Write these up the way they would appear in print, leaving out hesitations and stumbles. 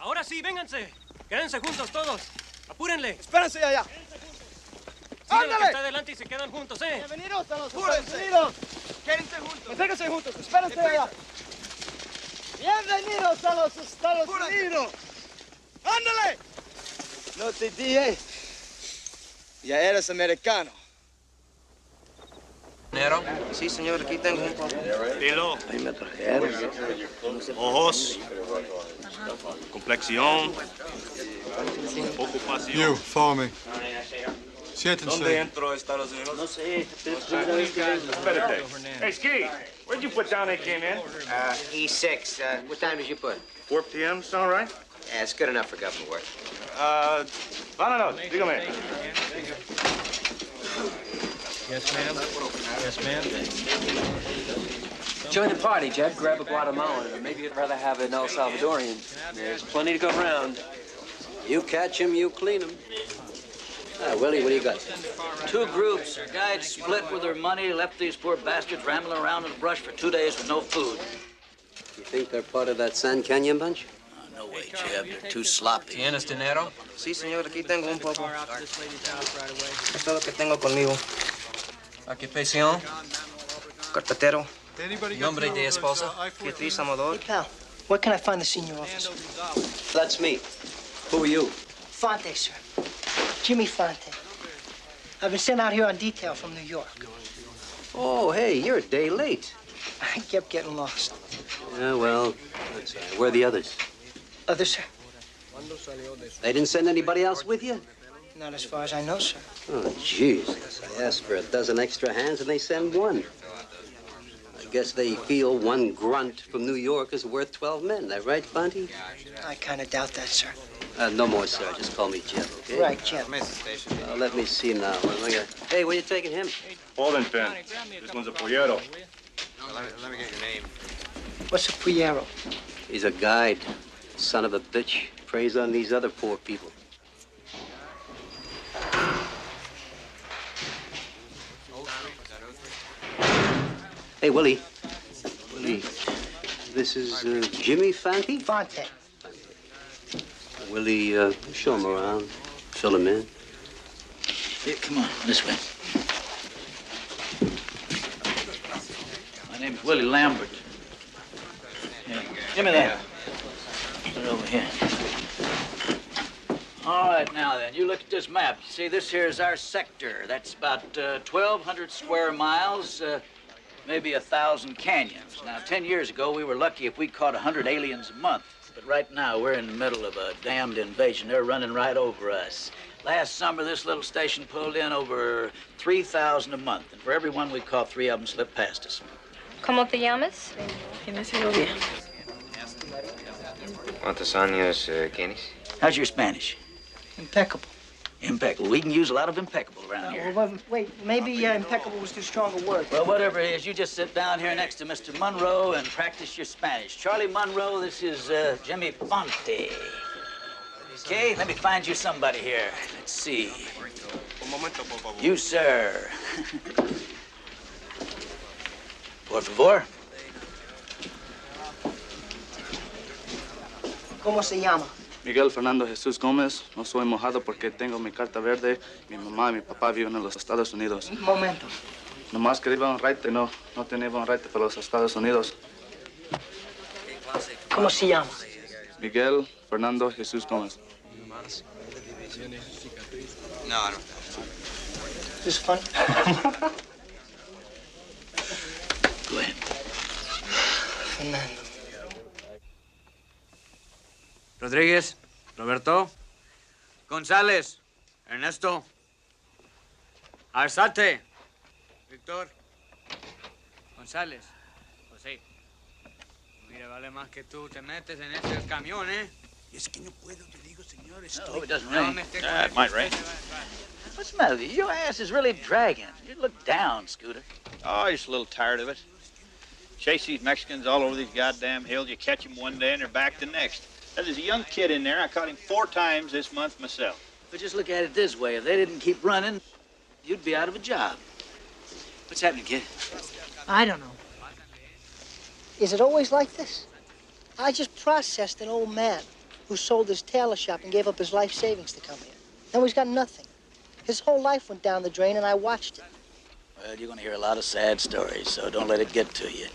Ahora sí, vénganse. Quédense juntos todos. Apúrenle. Espérense allá. Sigan al que está adelante y se quedan juntos, ¿eh? Bienvenidos a los Estados Unidos. Quédense juntos. Manténganse juntos. Espérense allá. Bienvenidos a los Estados Unidos. ¡Ándale! No te dije. Ya eres americano. ¿Nero? Sí, señor, aquí tengo un poco. Pelo. Ojos. Complexión. Ocupación. You, follow me. Siéntense. ¿Dónde entro a Estados Unidos? No sé. Espérate. Hey, Ski, where'd you put down they came in? E6. What time did you put? 4 p.m., sound right? Yeah, it's good enough for government work. Vámonos, dígame. Yes, ma'am. Yes, ma'am. Join the party, Jeff. Grab a Guatemalan, or maybe you'd rather have an El Salvadorian. There's plenty to go around. You catch him, you clean him. Willie, what do you got? Two groups. A guide split with their money, left these poor bastards rambling around in the brush for 2 days with no food. You think they're part of that San Canyon bunch? No way, Jeb. They're too sloppy. ¿Tienes dinero? Sí, señor, aquí tengo un poco. Es todo lo que tengo conmigo. Ocupación. Carpetero. Nombre de esposa. Beatriz Amador. Hey, pal, where can I find the senior officer? That's me. Who are you? Fonte, sir. Jimmy Fonte. I've been sent out here on detail from New York. Oh, hey, you're a day late. I kept getting lost. Yeah, well, that's all right. Where are the others? Others, sir? They didn't send anybody else with you? Not as far as I know, sir. Oh, Jesus. I asked for a dozen extra hands and they send one. I guess they feel one grunt from New York is worth 12 men. That right, Fonte? I kind of doubt that, sir. No more, sir. Just call me Jeff, okay? Right, Jeff. Let me see now. Hey, where you taking him? Holding pen. This one's a Pollero. Let me get your name. What's a Puyero? He's a guide. Son of a bitch. Preys on these other poor people. Hey, Willie. Willie, this is Jimmy Fonte? Fonte. Willie, show him around. Fill him in. Here, come on, this way. My name's Willie Lambert. Here, give me that. Put it over here. All right, now then, you look at this map. See, this here is our sector. That's about 1,200 square miles, maybe 1,000 canyons. Now, 10 years ago, we were lucky if we caught 100 aliens a month. But right now, we're in the middle of a damned invasion. They're running right over us. Last summer, this little station pulled in over 3,000 a month. And for every one we caught, 3 of them slipped past us. ¿Cómo te llamas? ¿Cuántos años tienes? How's your Spanish? Impeccable. Impeccable. We can use a lot of impeccable around here. Well, wait, maybe impeccable was too strong a word. Well, whatever it is, you just sit down here next to Mr. Monroe and practice your Spanish. Charlie Monroe, this is Jimmy Fonte. Okay, let me find you somebody here. Let's see. You, sir. Por favor. ¿Cómo se llama? Miguel Fernando Jesús Gómez. No soy mojado porque tengo mi carta verde. Mi mamá y mi papá viven en los Estados Unidos. Un momento. Nomás que iba un raite, no tenía un raite para los Estados Unidos. ¿Cómo se llama? Miguel Fernando Jesús Gómez. No, I don't. Is this fun? Go ahead. Fernando. Rodríguez, Roberto, González, Ernesto, Arzate, Víctor, González, José. Mira, vale más que tú te metes en ese camión, ¿eh? Es que no puedo, te digo, señor. No, it doesn't rain. It might rain. What's the matter with you? Your ass is really dragging. You look down, Scooter. Oh, I'm just a little tired of it. Chase these Mexicans all over these goddamn hills. You catch them one day and they're back the next. There's a young kid in there. I caught him 4 times this month myself. But just look at it this way. If they didn't keep running, you'd be out of a job. What's happening, kid? I don't know. Is it always like this? I just processed an old man who sold his tailor shop and gave up his life savings to come here. Now he's got nothing. His whole life went down the drain, and I watched it. Well, you're going to hear a lot of sad stories, so don't let it get to you.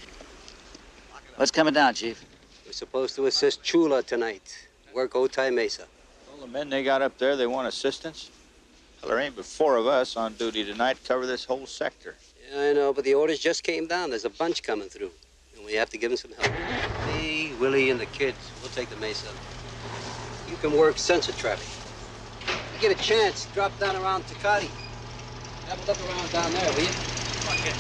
What's coming down, Chief? We're supposed to assist Chula tonight. Work Otay Mesa. All the men they got up there, they want assistance. Well, there ain't but 4 of us on duty tonight to cover this whole sector. Yeah, I know, but the orders just came down. There's a bunch coming through, and we have to give them some help. Me, Willie, and the kids. We'll take the Mesa. You can work sensor traffic. You get a chance, drop down around Tecate. Have a look around down there, will you? Come on, kid.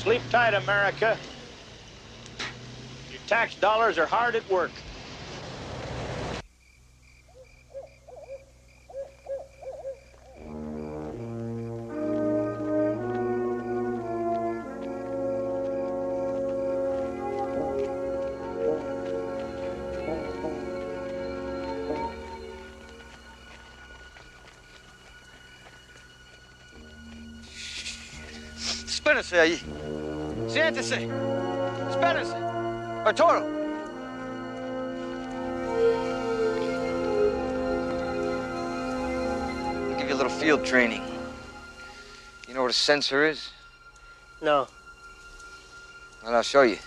Sleep tight, America. Your tax dollars are hard at work. Espérese allí. Siéntese. Espérese. Arturo. I'll give you a little field training. You know what a sensor is? No. Well, I'll show you.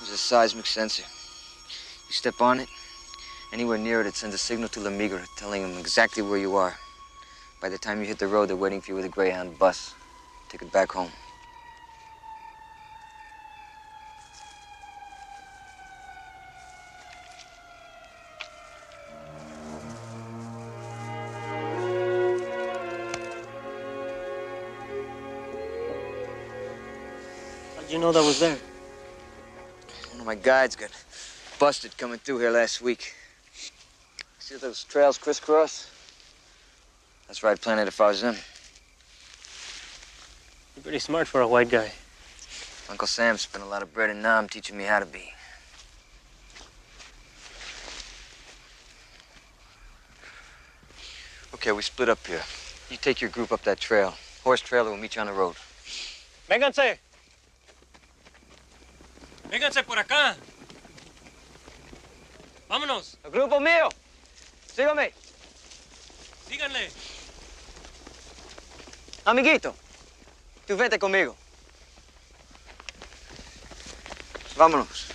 A seismic sensor. You step on it, anywhere near it, it sends a signal to La Migra telling them exactly where you are. By the time you hit the road, they're waiting for you with a Greyhound bus. Take it back home. How'd you know that was there? One of my guides got busted coming through here last week. See those trails crisscross? That's where I'd plan it if I was them. You're pretty smart for a white guy. Uncle Sam spent a lot of bread in Nam teaching me how to be. Okay, we split up here. You take your group up that trail. Horse trailer will meet you on the road. Vénganse. Vénganse por acá. Vámonos. El grupo mío. Sígame. Síganle. Amiguito, tú vete conmigo. Vámonos.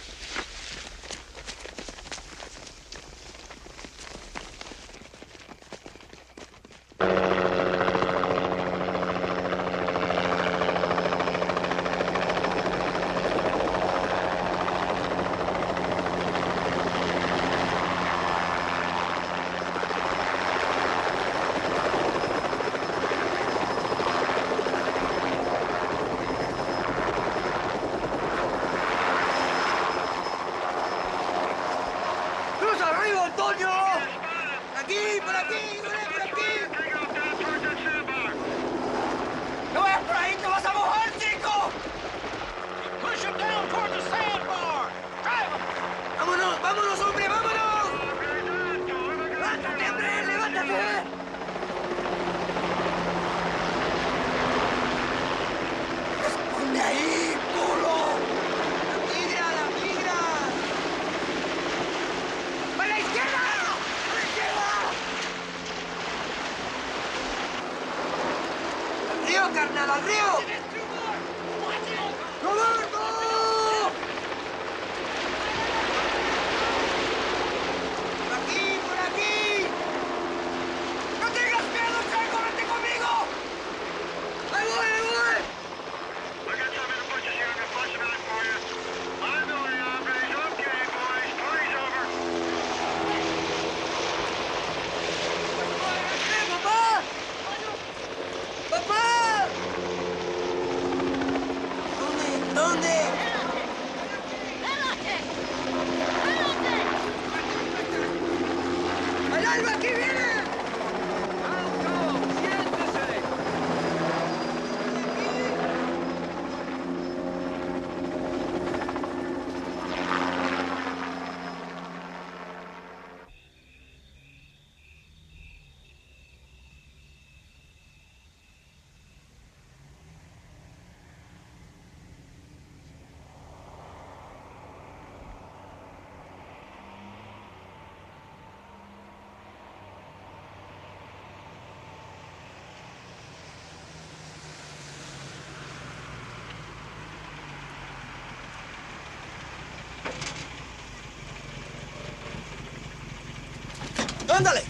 ¡Ándale!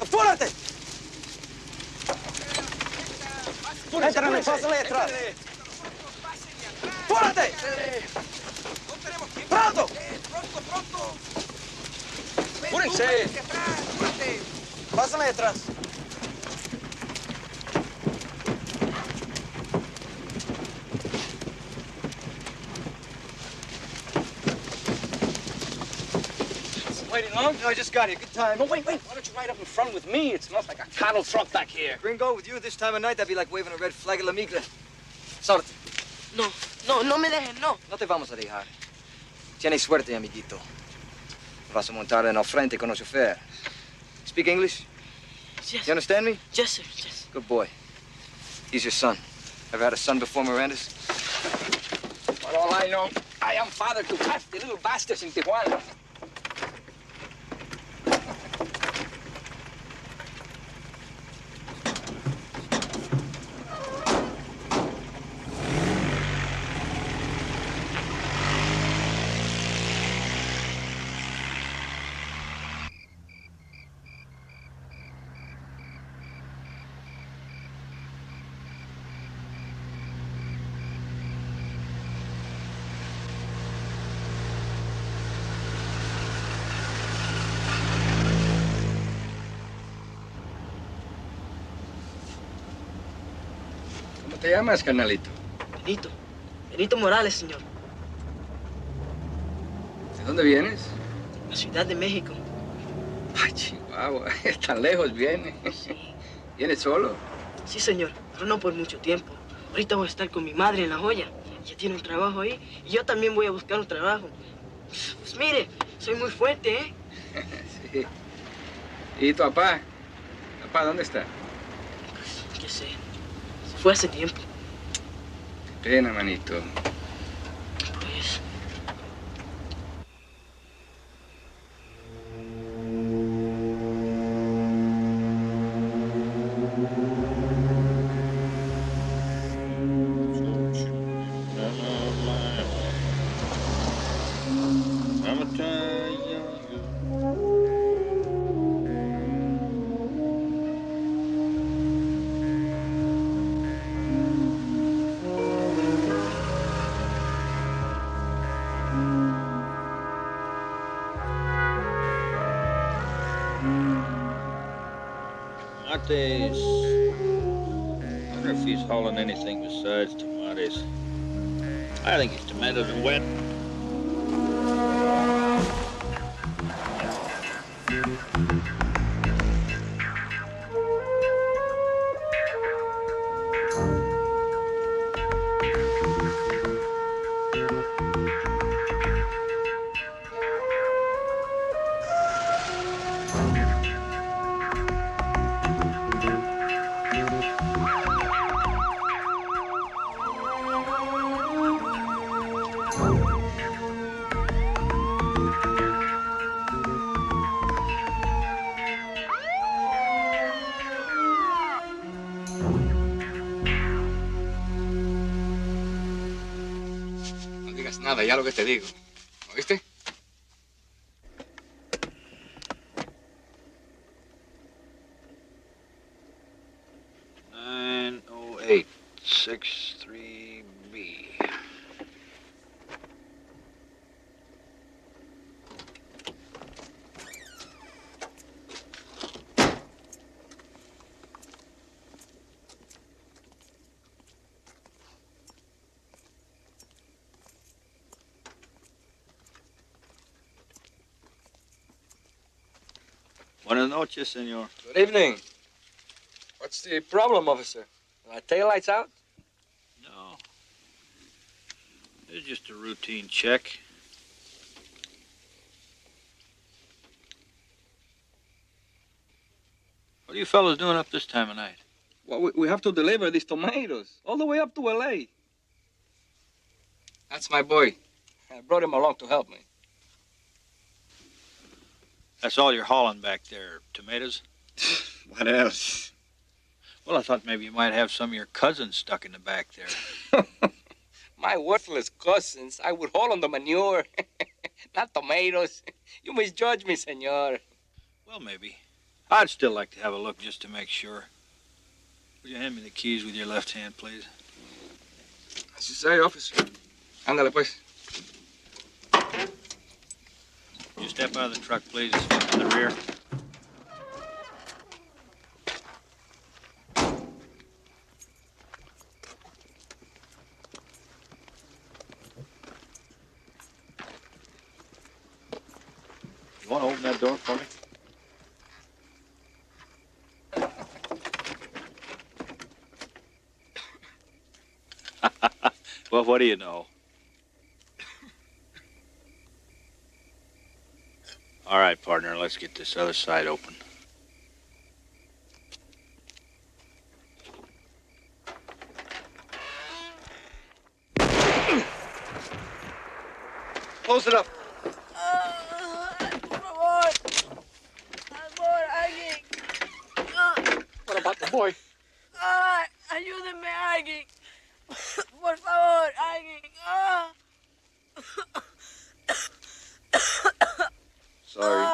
¡Apúrate! ¡Éntrale, pásale atrás! ¡Apúrate! ¡Pronto! ¡Pronto! ¡Apúrense! ¡Pásale atrás! Waiting long? No, I just got here. Good time. No, wait. Why don't you ride up in front with me? It smells like a cattle truck back here. Gringo, with you at this time of night, that'd be like waving a red flag at la migra. Sáltate. No me dejen, no. No te vamos a dejar. Tienes suerte, amiguito. Vas a montar en el frente con el chofer. Speak English? Yes. You understand me? Yes, sir. Yes. Good boy. He's your son. Ever had a son before Miranda's? For all I know, I am father to half the little bastards in Tijuana. ¿Cómo te llamas, carnalito? Benito Morales, señor. ¿De dónde vienes? La Ciudad de México. Ay, Chihuahua, tan lejos viene. Sí. ¿Vienes solo? Sí, señor, pero no por mucho tiempo. Ahorita voy a estar con mi madre en La Joya. Ella tiene un trabajo ahí y yo también voy a buscar un trabajo. Pues mire, soy muy fuerte, ¿eh? Sí. ¿Y tu papá? Papá, ¿dónde está? Pues, qué sé. Se fue hace tiempo. Qué pena, manito. Pues... Tomatoes. I wonder if he's hauling anything besides tomatoes. I think his tomatoes are wet. No digas nada, ya lo que te digo. ¿Oíste? "908 63B. Buenas noches, senor. Good evening. What's the problem, officer? Are my taillights out? No. It's just a routine check. What are you fellas doing up this time of night? Well, we have to deliver these tomatoes all the way up to L.A. That's my boy. I brought him along to help me. That's all you're hauling back there, tomatoes? What else? Well, I thought maybe you might have some of your cousins stuck in the back there. My worthless cousins, I would haul on the manure, not tomatoes. You misjudge me, senor. Well, maybe. I'd still like to have a look just to make sure. Would you hand me the keys with your left hand, please? As you say, officer. Ándale, pues. You step out of the truck, please, and step to the rear. You want to open that door for me? Well, what do you know? All right, partner, let's get this other side open. Close it up. Por favor. Amor, alguien. What about the boy? Ay, ayúdenme, alguien. Por favor, alguien. Sorry.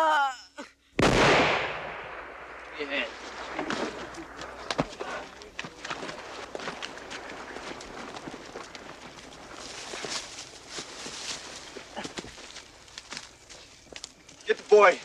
Yeah. Get the boy.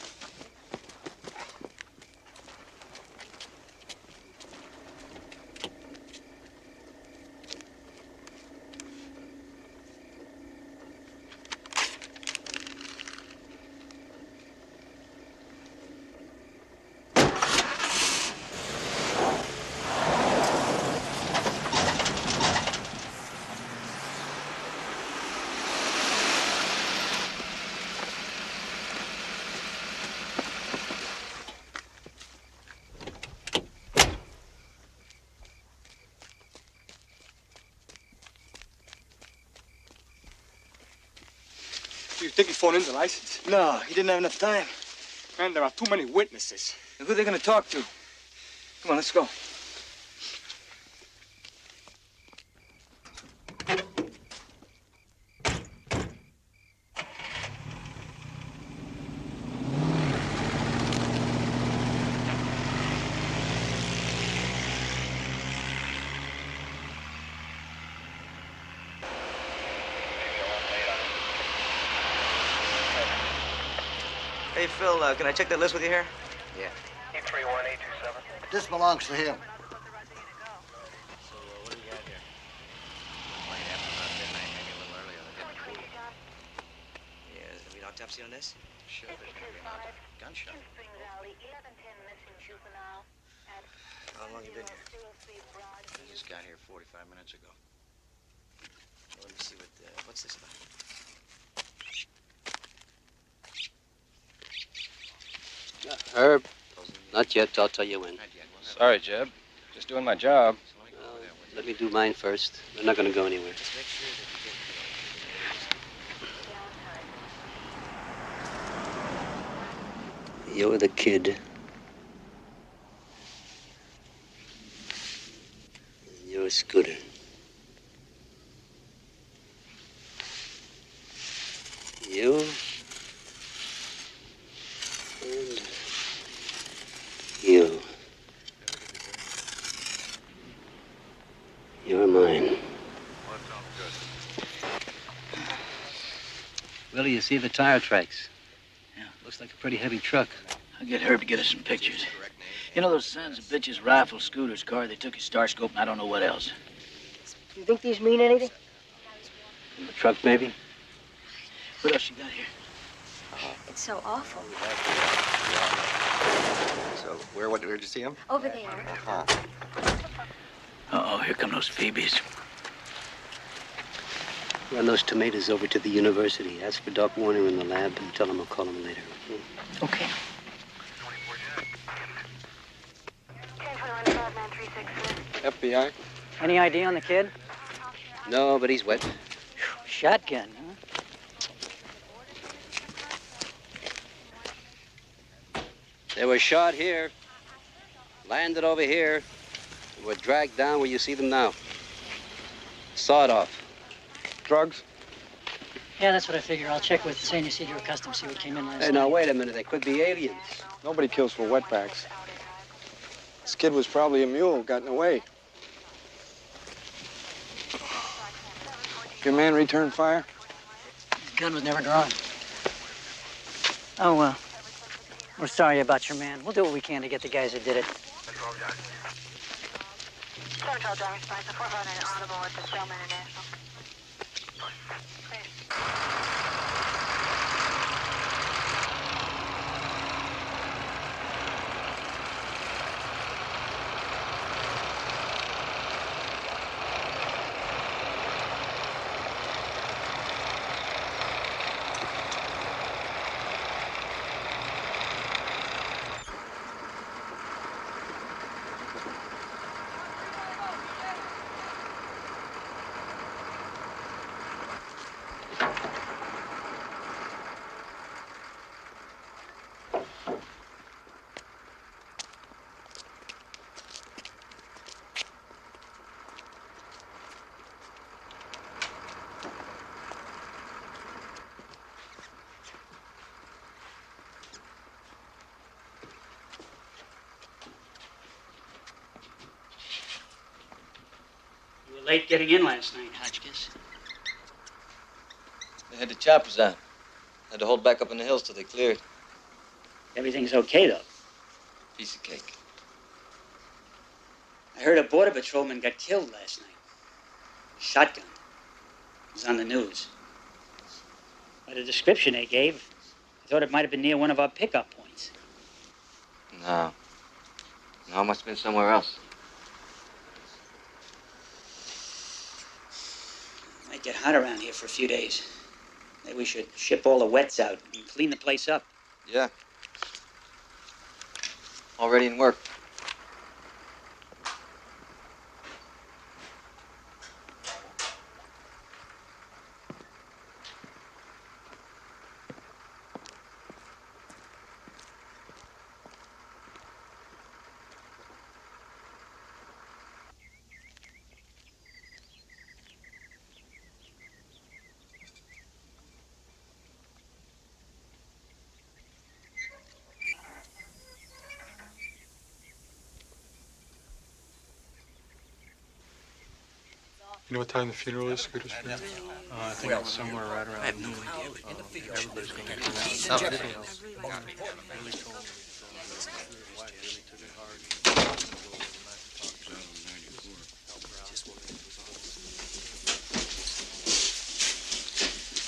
Think he phoned in the license? No, he didn't have enough time. Man, there are too many witnesses. And who are they going to talk to? Come on, let's go. Hey, Phil, can I check that list with you here? Yeah. E31827. This belongs to him. So, what do you got here? Late after about midnight, maybe a little earlier. They're getting cool. Yeah, is there an autopsy on this? Sure, there's gonna be an gunshot. How long you been here? I just got here 45 minutes ago. Well, let me see what's this about? Herb, not yet. I'll tell you when. Sorry, Jeb. Just doing my job. Let me do mine first. They're not going to go anywhere. You're the kid. You're a Scooter. You. And you. You're mine. Willie, you see the tire tracks? Yeah. Looks like a pretty heavy truck. I'll get Herb to get us some pictures. You know those sons of bitches rifle Scooter's car? They took his star scope and I don't know what else. Do you think these mean anything? The truck, maybe? What else you got here? It's so awful. So, where'd you see him? Over there. Uh-huh. Uh-oh, here come those Phoebes. Run those tomatoes over to the university. Ask for Doc Warner in the lab and tell him I'll call him later. Okay. FBI? Any ID on the kid? No, but he's wet. Shotgun, huh? They were shot here, landed over here, and were dragged down where you see them now. Sawed off. Drugs? Yeah, that's what I figure. I'll check with San Ysidro Customs, see what came in last Hey, night. now, wait a minute. They could be aliens. Nobody kills for wetbacks. This kid was probably a mule, gotten away. Your man returned fire? His gun was never drawn. Oh, well. We're sorry about your man. We'll do what we can to get the guys that did it. Central driver's license 409 audible at the Spellman International. Late getting in last night, Hotchkiss. They had the choppers on. Had to hold back up in the hills till they cleared. Everything's okay, though. Piece of cake. I heard a border patrolman got killed last night. Shotgun. It was on the news. By the description they gave, I thought it might have been near one of our pickup points. No. No, it must have been somewhere else. Might get hot around here for a few days. Maybe we should ship all the wets out and clean the place up. Yeah. Already in work. You know what time the funeral is, Scooter's funeral? I think it's somewhere right around. I have no idea. Everybody's going to be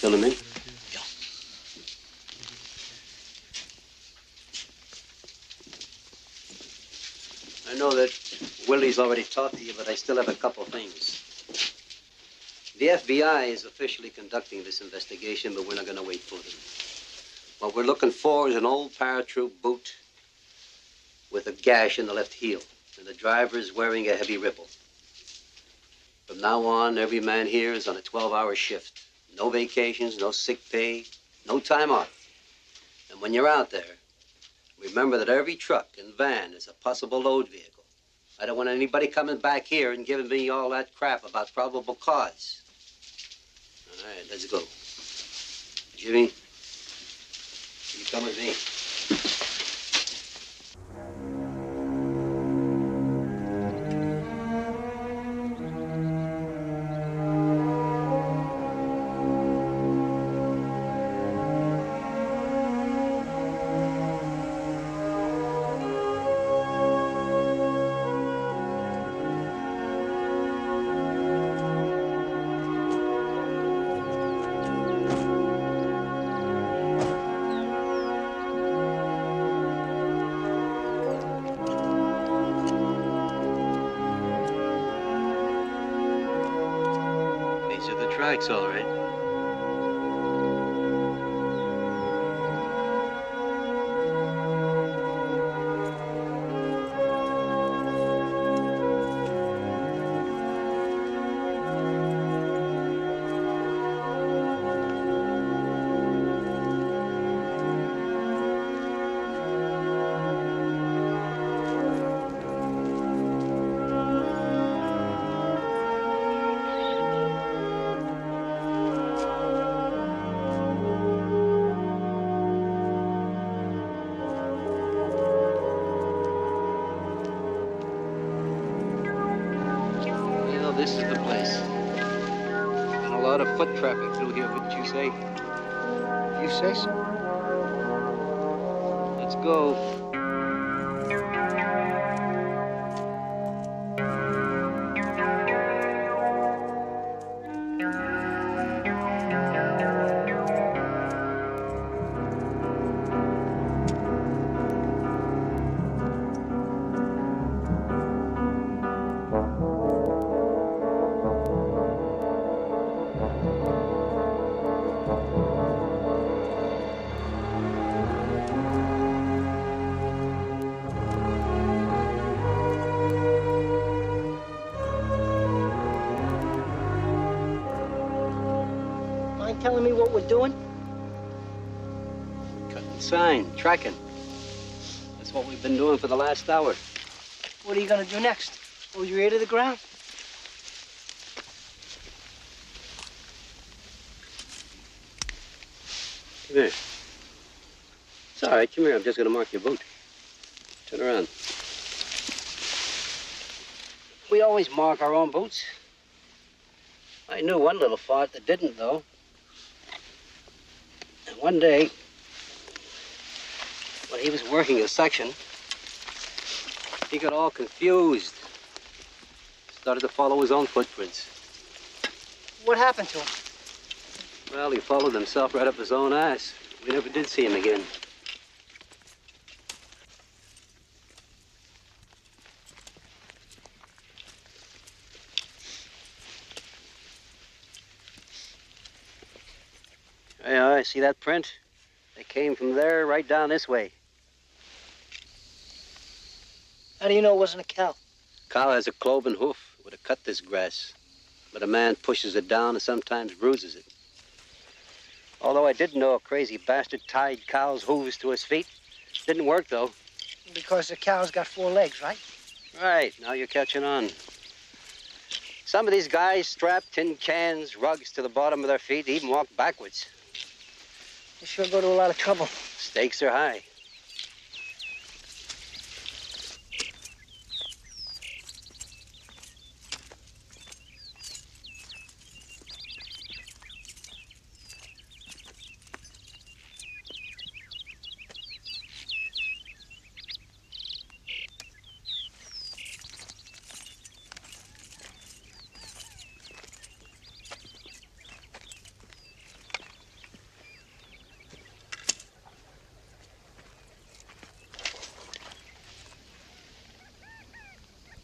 Fill him in? I know that Willie's already talked to you, but I still have a couple things. The FBI is officially conducting this investigation, but we're not going to wait for them. What we're looking for is an old paratroop boot with a gash in the left heel, and the driver is wearing a heavy ripple. From now on, every man here is on a 12-hour shift. No vacations, no sick pay, no time off. And when you're out there, remember that every truck and van is a possible load vehicle. I don't want anybody coming back here and giving me all that crap about probable cause. All right, let's go. Jimmy, you come with me. Tracks, all right. This is the place. And a lot of foot traffic through here, wouldn't you say? You say so. Let's go. Telling me what we're doing? Cutting sign, tracking. That's what we've been doing for the last hour. What are you going to do next? Hold your ear to the ground? Come here. It's all right. Come here. I'm just going to mark your boot. Turn around. We always mark our own boots. I knew one little fart that didn't, though. And one day, when he was working a section, he got all confused. Started to follow his own footprints. What happened to him? Well, he followed himself right up his own ass. We never did see him again. Yeah, I see that print. They came from there right down this way. How do you know it wasn't a cow? Cow has a cloven hoof. Would have cut this grass. But a man pushes it down and sometimes bruises it. Although I did know a crazy bastard tied cow's hooves to his feet. Didn't work, though. Because the cow's got 4 legs, right? Right. Now you're catching on. Some of these guys strap tin cans, rugs to the bottom of their feet, even walk backwards. They sure go to a lot of trouble. Stakes are high.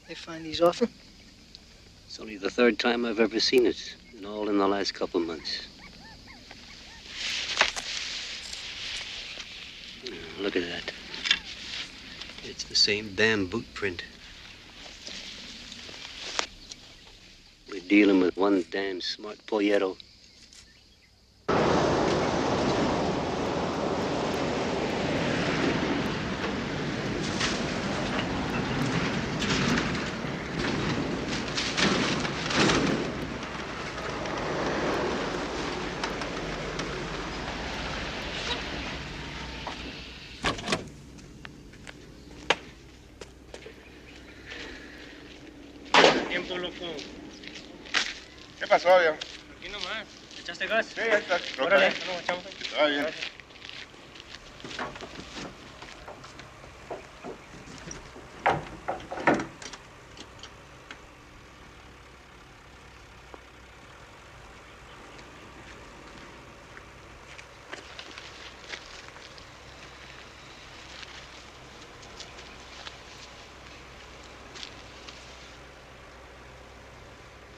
They find these often? It's only the third time I've ever seen it, and all in the last couple of months. Look at that. It's the same damn boot print. We're dealing with one damn smart polletto. ¿Qué pasó, viejo? Aquí nomás. ¿Echaste gas? Sí, ya está. Órale, no, echamos. Está bien.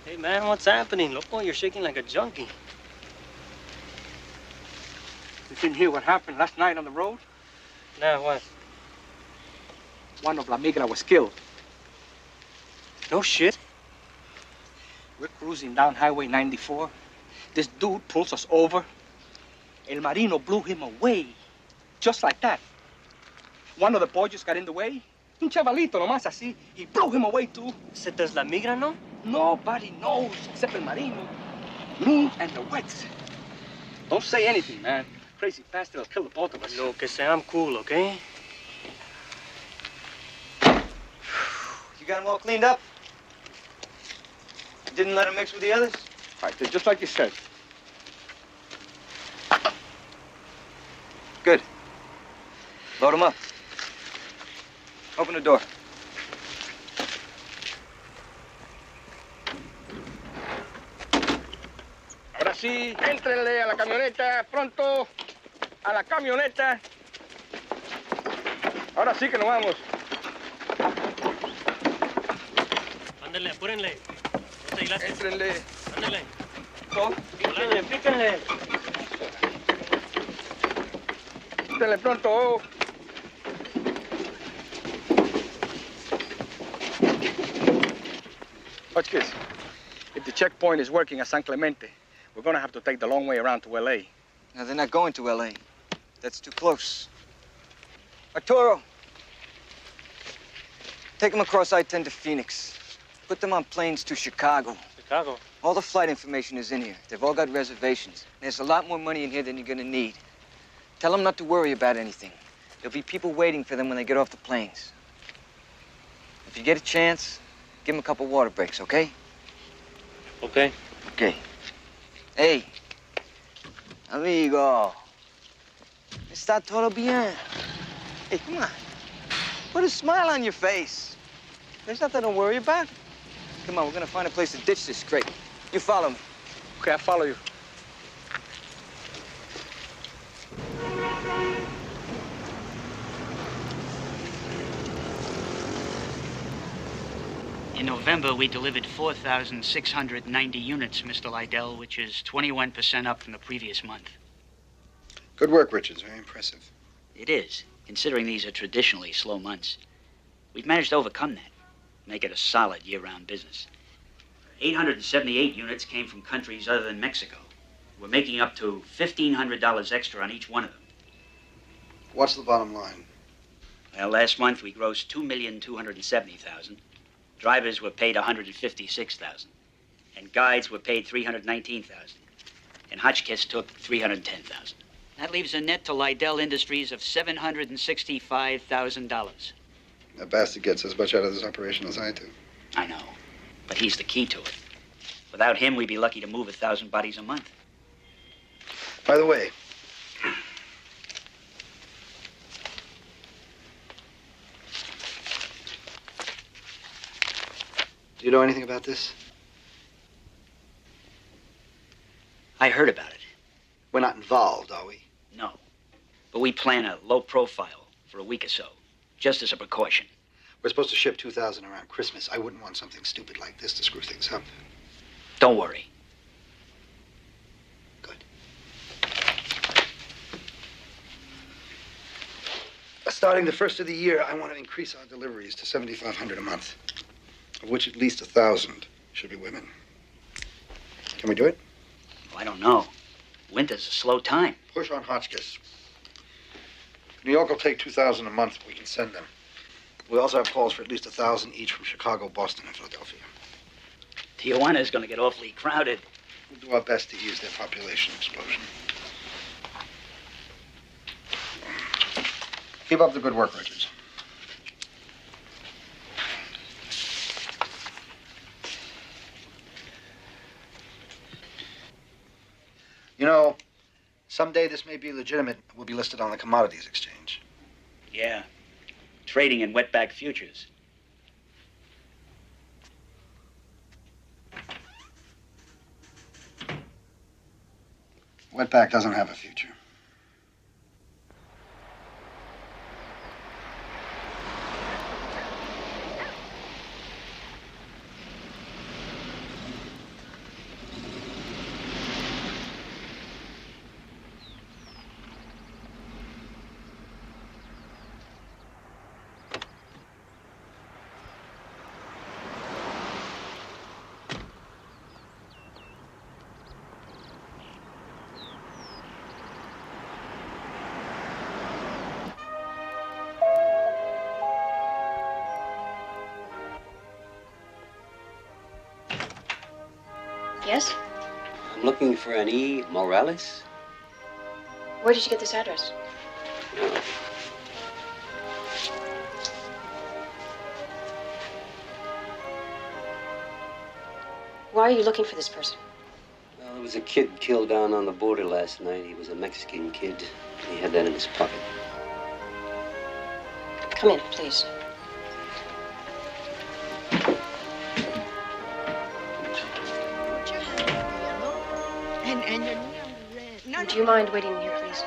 Hey, man, what's happening? Loco, you're shaking like a junkie. You didn't hear what happened last night on the road? Nah, what? One of La Migra was killed. No shit. We're cruising down Highway 94. This dude pulls us over. El Marino blew him away. Just like that. One of the boys just got in the way. Un chavalito nomás así. He blew him away too. ¿Esta es La Migra, no? Nobody knows except El Marino. Me and the Wets. Don't say anything, man. Crazy bastard will kill the both of us. Lo que sea, I'm cool, okay? You got them all cleaned up? You didn't let them mix with the others? Right, they're just like you said. Good. Load them up. Open the door. Ahora sí, éntrenle a la camioneta, pronto. A la camioneta. Ahora sí que nos vamos. Ándale, apúrenle. Éntrenle. Ándale. ¿No? Píquenle, píquenle. Éntrenle pronto. Watch this. If the checkpoint is working at San Clemente, we're gonna have to take the long way around to L.A. No, they're not going to L.A. That's too close. Arturo, take them across I-10 to Phoenix. Put them on planes to Chicago. Chicago? All the flight information is in here. They've all got reservations. There's a lot more money in here than you're gonna need. Tell them not to worry about anything. There'll be people waiting for them when they get off the planes. If you get a chance, give them a couple water breaks, okay? Okay. Okay. Hey, amigo. Está todo bien. Hey, come on. Put a smile on your face. There's nothing to worry about. Come on, we're gonna find a place to ditch this crate. You follow me. Okay, I'll follow you. In November, we delivered 4,690 units, Mr. Lydell, which is 21% up from the previous month. Good work, Richards. Very impressive. It is, considering these are traditionally slow months. We've managed to overcome that, make it a solid year-round business. 878 units came from countries other than Mexico. We're making up to $1,500 extra on each one of them. What's the bottom line? Well, last month we grossed $2,270,000. Drivers were paid $156,000, and guides were paid $319,000, and Hotchkiss took $310,000. That leaves a net to Lydell Industries of $765,000. That bastard gets as much out of this operation as I do. I know, but he's the key to it. Without him, we'd be lucky to move 1,000 bodies a month. By the way, do you know anything about this? I heard about it. We're not involved, are we? No, but we plan a low profile for a week or so, just as a precaution. We're supposed to ship 2,000 around Christmas. I wouldn't want something stupid like this to screw things up. Don't worry. Starting the first of the year, I want to increase our deliveries to 7,500 a month, of which at least 1,000 should be women. Can we do it? Well, I don't know. Winter's a slow time. Push on Hotchkiss. New York will take 2,000 a month. We can send them. We also have calls for at least 1,000 each from Chicago, Boston, and Philadelphia. Tijuana's going to get awfully crowded. We'll do our best to ease their population explosion. Keep up the good work, Richards. You know, someday this may be legitimate. We'll be listed on the Commodities Exchange. Yeah. Trading in wetback futures. Wetback doesn't have a future. Yes? I'm looking for an E. Morales. Where did you get this address? Why are you looking for this person? Well, there was a kid killed down on the border last night. He was a Mexican kid. He had that in his pocket. Come in, please. And your knee on the red. No, Do you mind waiting here, please?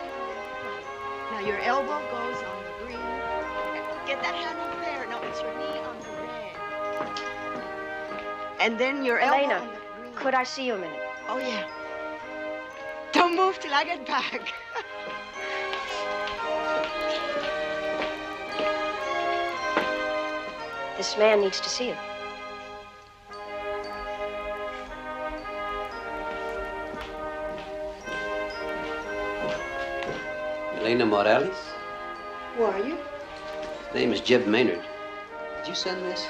Now your elbow goes on the green. Get that hand over there. No, it's your knee on the red. And then your elbow Elena, on the green. could I see you a minute? Oh, yeah. Don't move till I get back. This man needs to see you. Elena Morales? Who are you? His name is Jeb Maynard. Did you send this?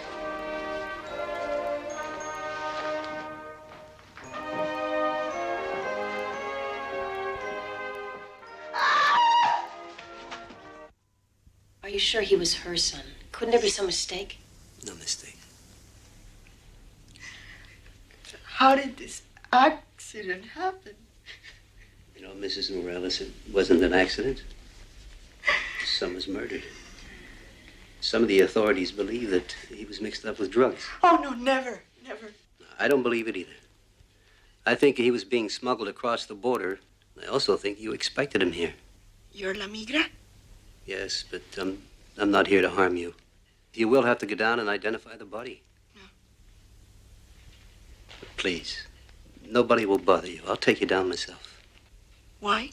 Are you sure he was her son? Couldn't there be some mistake? No mistake. How did this accident happen? You know, Mrs. Morales, it wasn't an accident. His son was murdered. Some of the authorities believe that he was mixed up with drugs. Oh, no, never, never. I don't believe it either. I think he was being smuggled across the border. I also think you expected him here. You're La Migra? Yes, but I'm not here to harm you. You will have to go down and identify the body. No. But please, nobody will bother you. I'll take you down myself. Why?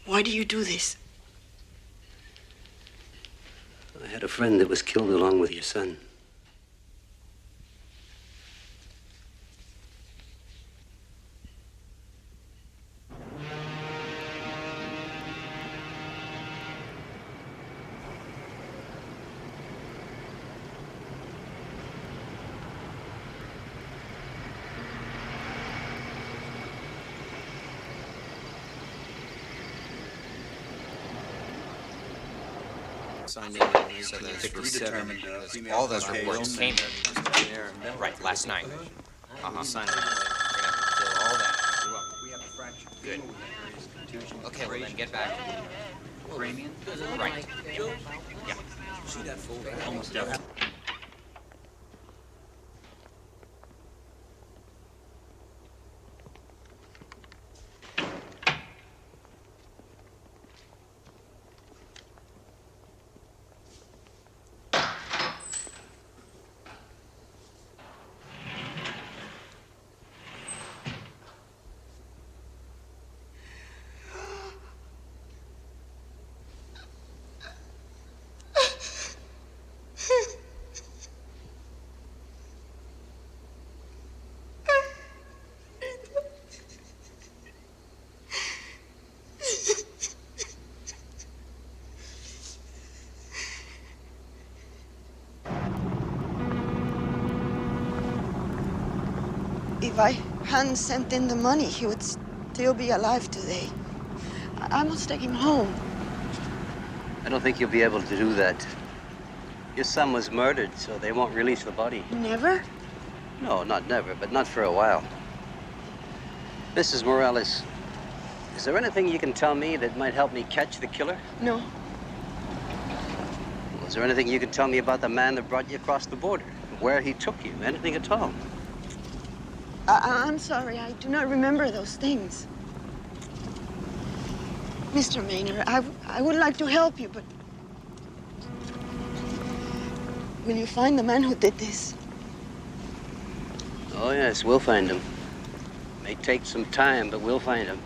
Why do you do this? I had a friend that was killed along with your son. Signed in so that's predetermined. All those reports came in. Right, last night. Signed it. We're gonna fill all that. Good. Okay, well then get back. Right. Yeah. See that folder? Almost done. If I hadn't sent in the money, he would still be alive today. I must take him home. I don't think you'll be able to do that. Your son was murdered, so they won't release the body. Never? No, not never, but not for a while. Mrs. Morales, is there anything you can tell me that might help me catch the killer? No. Well, is there anything you can tell me about the man that brought you across the border? Where he took you? Anything at all? I'm sorry, I do not remember those things. Mr. Maynard, I would like to help you, but... will you find the man who did this? Oh, yes, we'll find him. May take some time, but we'll find him.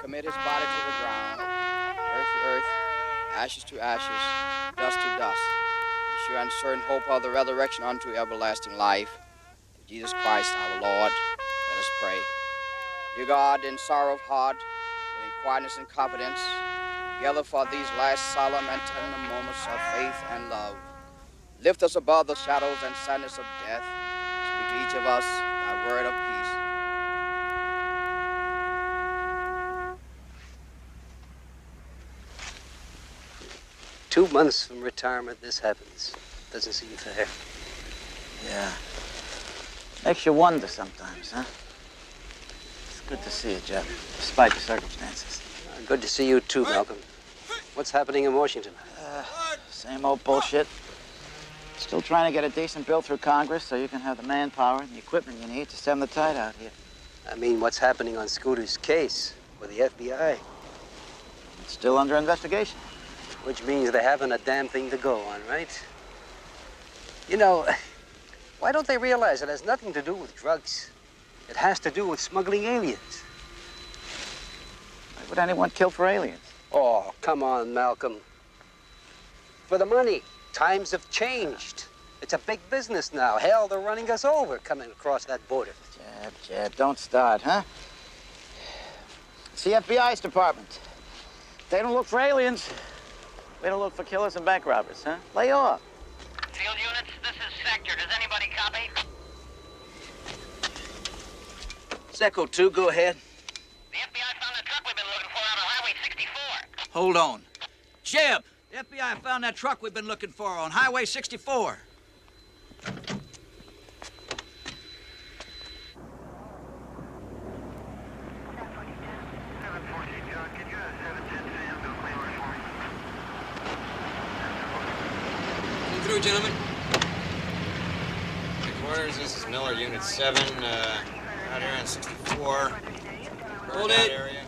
Commit his body to the ground, earth to earth, ashes to ashes, dust to dust. Sure and certain hope of the resurrection unto everlasting life. Through Jesus Christ our Lord, let us pray. Dear God, in sorrow of heart, and in quietness and confidence, together for these last solemn and tender moments of faith and love, lift us above the shadows and sadness of death. Speak to each of us thy word of peace. 2 months from retirement, this happens. Doesn't seem fair. Yeah. Makes you wonder sometimes, huh? It's good to see you, Jeff, despite the circumstances. Good to see you too, Malcolm. What's happening in Washington? Same old bullshit. Still trying to get a decent bill through Congress so you can have the manpower and the equipment you need to stem the tide out here. I mean, what's happening on Scooter's case with the FBI? It's still under investigation. Which means they haven't a damn thing to go on, right? You know, why don't they realize it has nothing to do with drugs? It has to do with smuggling aliens. Why would anyone kill for aliens? Oh, come on, Malcolm. For the money. Times have changed. It's a big business now. Hell, they're running us over coming across that border. Jeb, don't start, huh? It's the FBI's department. They don't look for aliens. We don't look for killers and bank robbers, huh? Lay off. Field units, this is Sector. Does anybody copy? Echo 2, go ahead. The FBI found the truck we've been looking for out on Highway 64. Hold on. Jeb, the FBI found that truck we've been looking for on Highway 64. Through, gentlemen. Headquarters, this is Miller, Unit 7, out here on 64. Hold it. Area.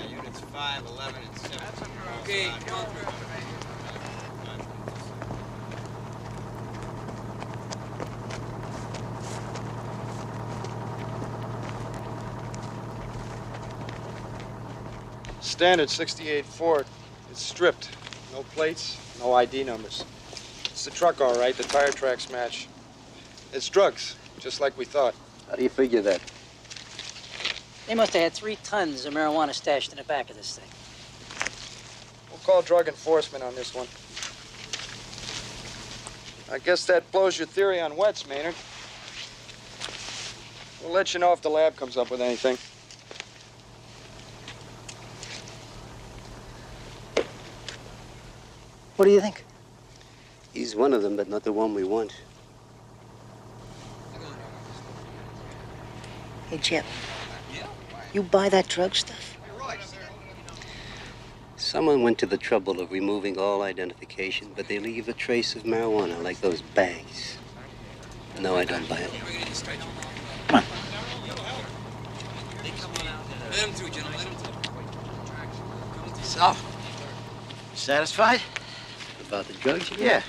Units 5, 11, and 17. Okay, come on through. Standard 68 Ford. It's stripped. No plates, no ID numbers. It's the truck, all right. The tire tracks match. It's drugs, just like we thought. How do you figure that? They must have had 3 tons of marijuana stashed in the back of this thing. We'll call drug enforcement on this one. I guess that blows your theory on wets, Maynard. We'll let you know if the lab comes up with anything. What do you think? He's one of them, but not the one we want. Hey, Jeb. You buy that drug stuff? Someone went to the trouble of removing all identification, but they leave a trace of marijuana, like those bags. No, I don't buy it. Come on. Let him through, gentlemen. Let him through. So, satisfied? About the drugs? Yeah.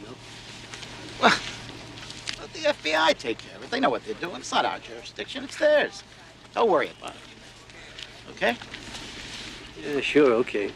Nope. Well, let the FBI take care of it. They know what they're doing. It's not our jurisdiction. It's theirs. Don't worry about it. Okay? Yeah, sure, okay.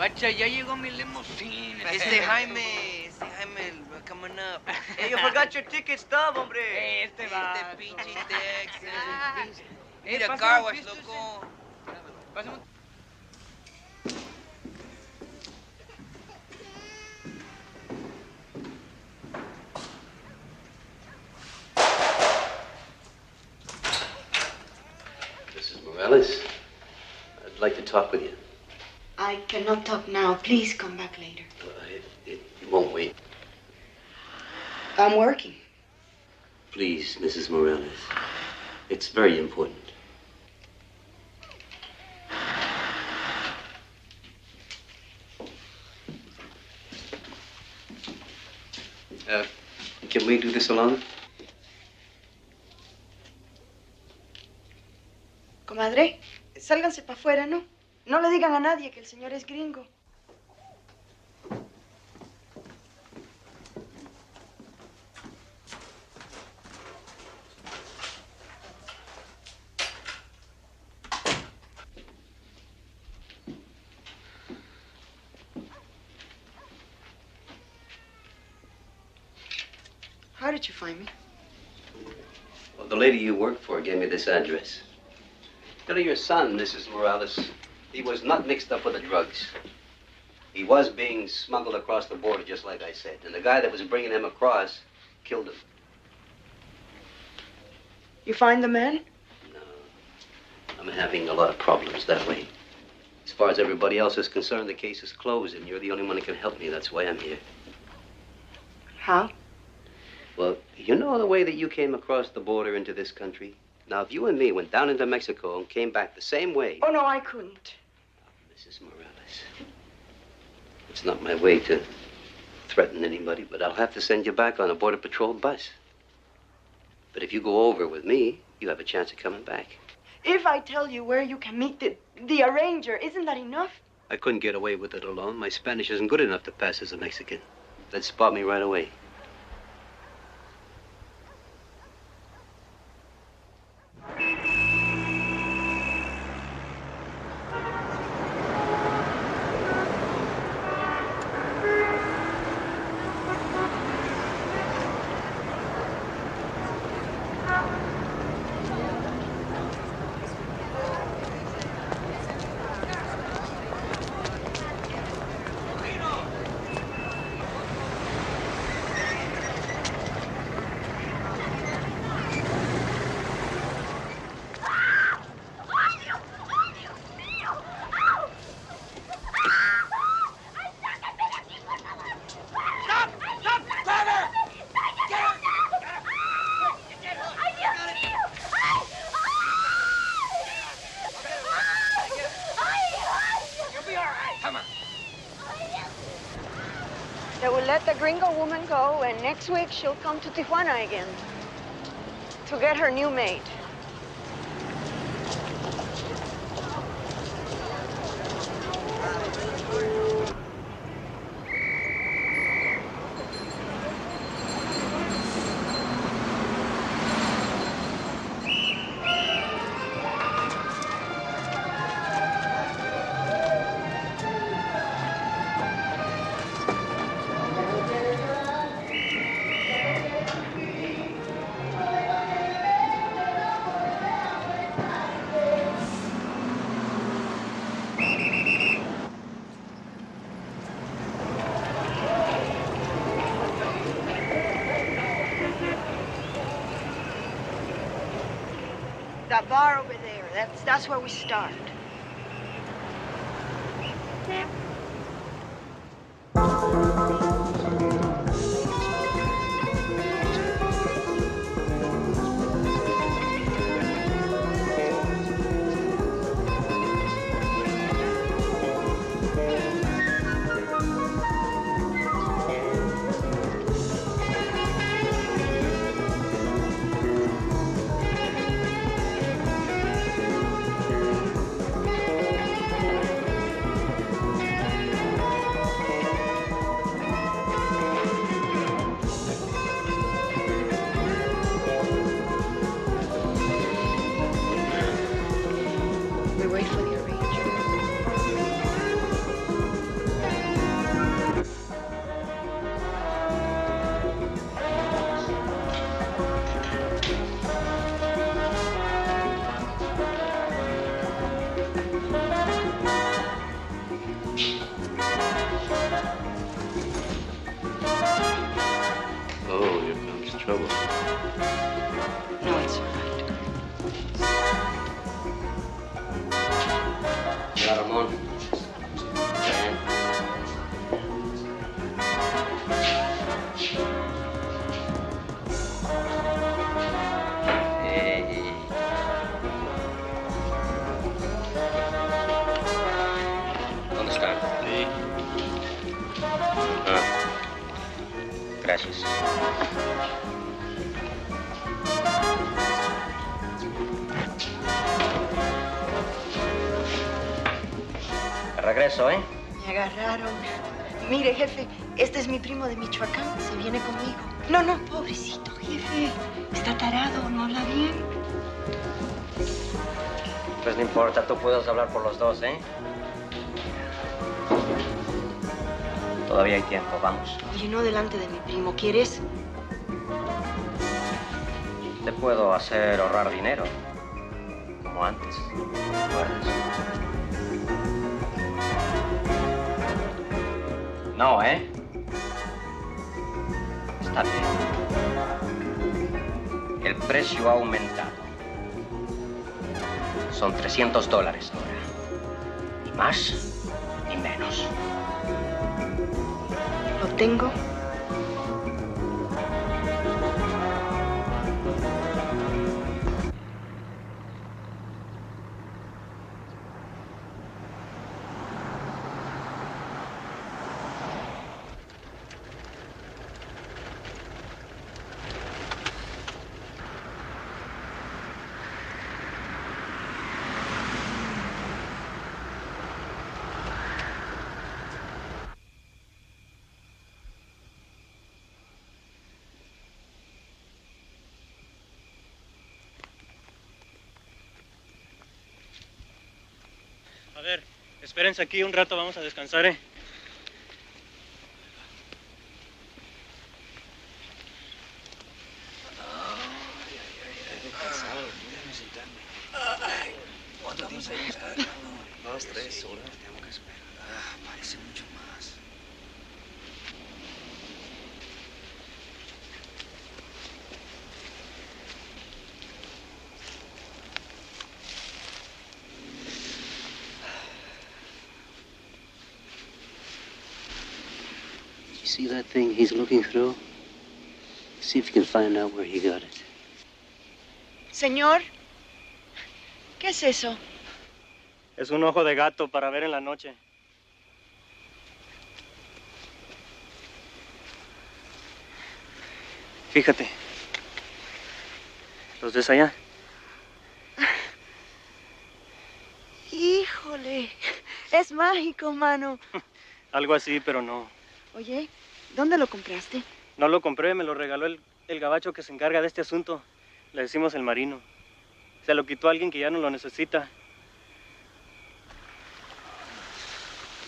Guacha, ya llegó mi limusine. Jaime, coming up. Hey, you forgot your ticket stub, hombre. Este va. Pinche Texas. Hey, Mira, pásame car un wash, pisto, loco. Pásame un- Mrs. Morales, I'd like to talk with you. I cannot talk now. Please come back later. It won't wait. I'm working. Please, Mrs. Morales. It's very important. Can we do this alone? Comadre, sálganse para afuera, ¿no? No le digan a nadie que el señor es gringo. How did you find me? Well, the lady you work for gave me this address. Tell her your son, Mrs. Morales, he was not mixed up with the drugs. He was being smuggled across the border, just like I said. And the guy that was bringing him across killed him. You find the man? I'm having a lot of problems that way. As far as everybody else is concerned, the case is closed, and you're the only one who can help me. That's why I'm here. How? Well, you know the way that you came across the border into this country? Now, if you and me went down into Mexico and came back the same way... Oh, no, I couldn't. Mrs. Morales, it's not my way to threaten anybody, but I'll have to send you back on a Border Patrol bus. But if you go over with me, you have a chance of coming back. If I tell you where you can meet the arranger, isn't that enough? I couldn't get away with it alone. My Spanish isn't good enough to pass as a Mexican. They'd spot me right away. They will let the gringo woman go, and next week she'll come to Tijuana again to get her new maid. That bar over there, that's where we start. trouble. No, it's all right. Hola, Ramón. Bien. ¿Dónde están? Sí. Ah. Gracias. Regreso, ¿eh? Me agarraron. Mire, jefe, este es mi primo de Michoacán. Se viene conmigo. No, no, pobrecito, jefe. Está tarado, no habla bien. Pues no importa, tú puedes hablar por los dos, ¿eh? Todavía hay tiempo, vamos. Oye, no delante de mi primo, ¿quieres? Te puedo hacer ahorrar dinero, como antes. ¿Recuerdas? No, ¿eh? Está bien. El precio ha aumentado. Son $300 ahora. Ni más, ni menos. Lo tengo. A ver, espérense aquí un rato, vamos a descansar, ¿eh? ¿Cuánto tiempo hay que esperar? 2, 3 horas. Tengo que esperar. Parece mucho más. You see that thing he's looking through? See if you can find out where he got it. Señor, ¿qué es eso? Es un ojo de gato para ver en la noche. Fíjate. ¿Los ves allá? Híjole, es mágico, mano. Algo así, pero no. Oye, ¿dónde lo compraste? No lo compré, me lo regaló el gabacho que se encarga de este asunto. Le decimos el marino. Se lo quitó a alguien que ya no lo necesita.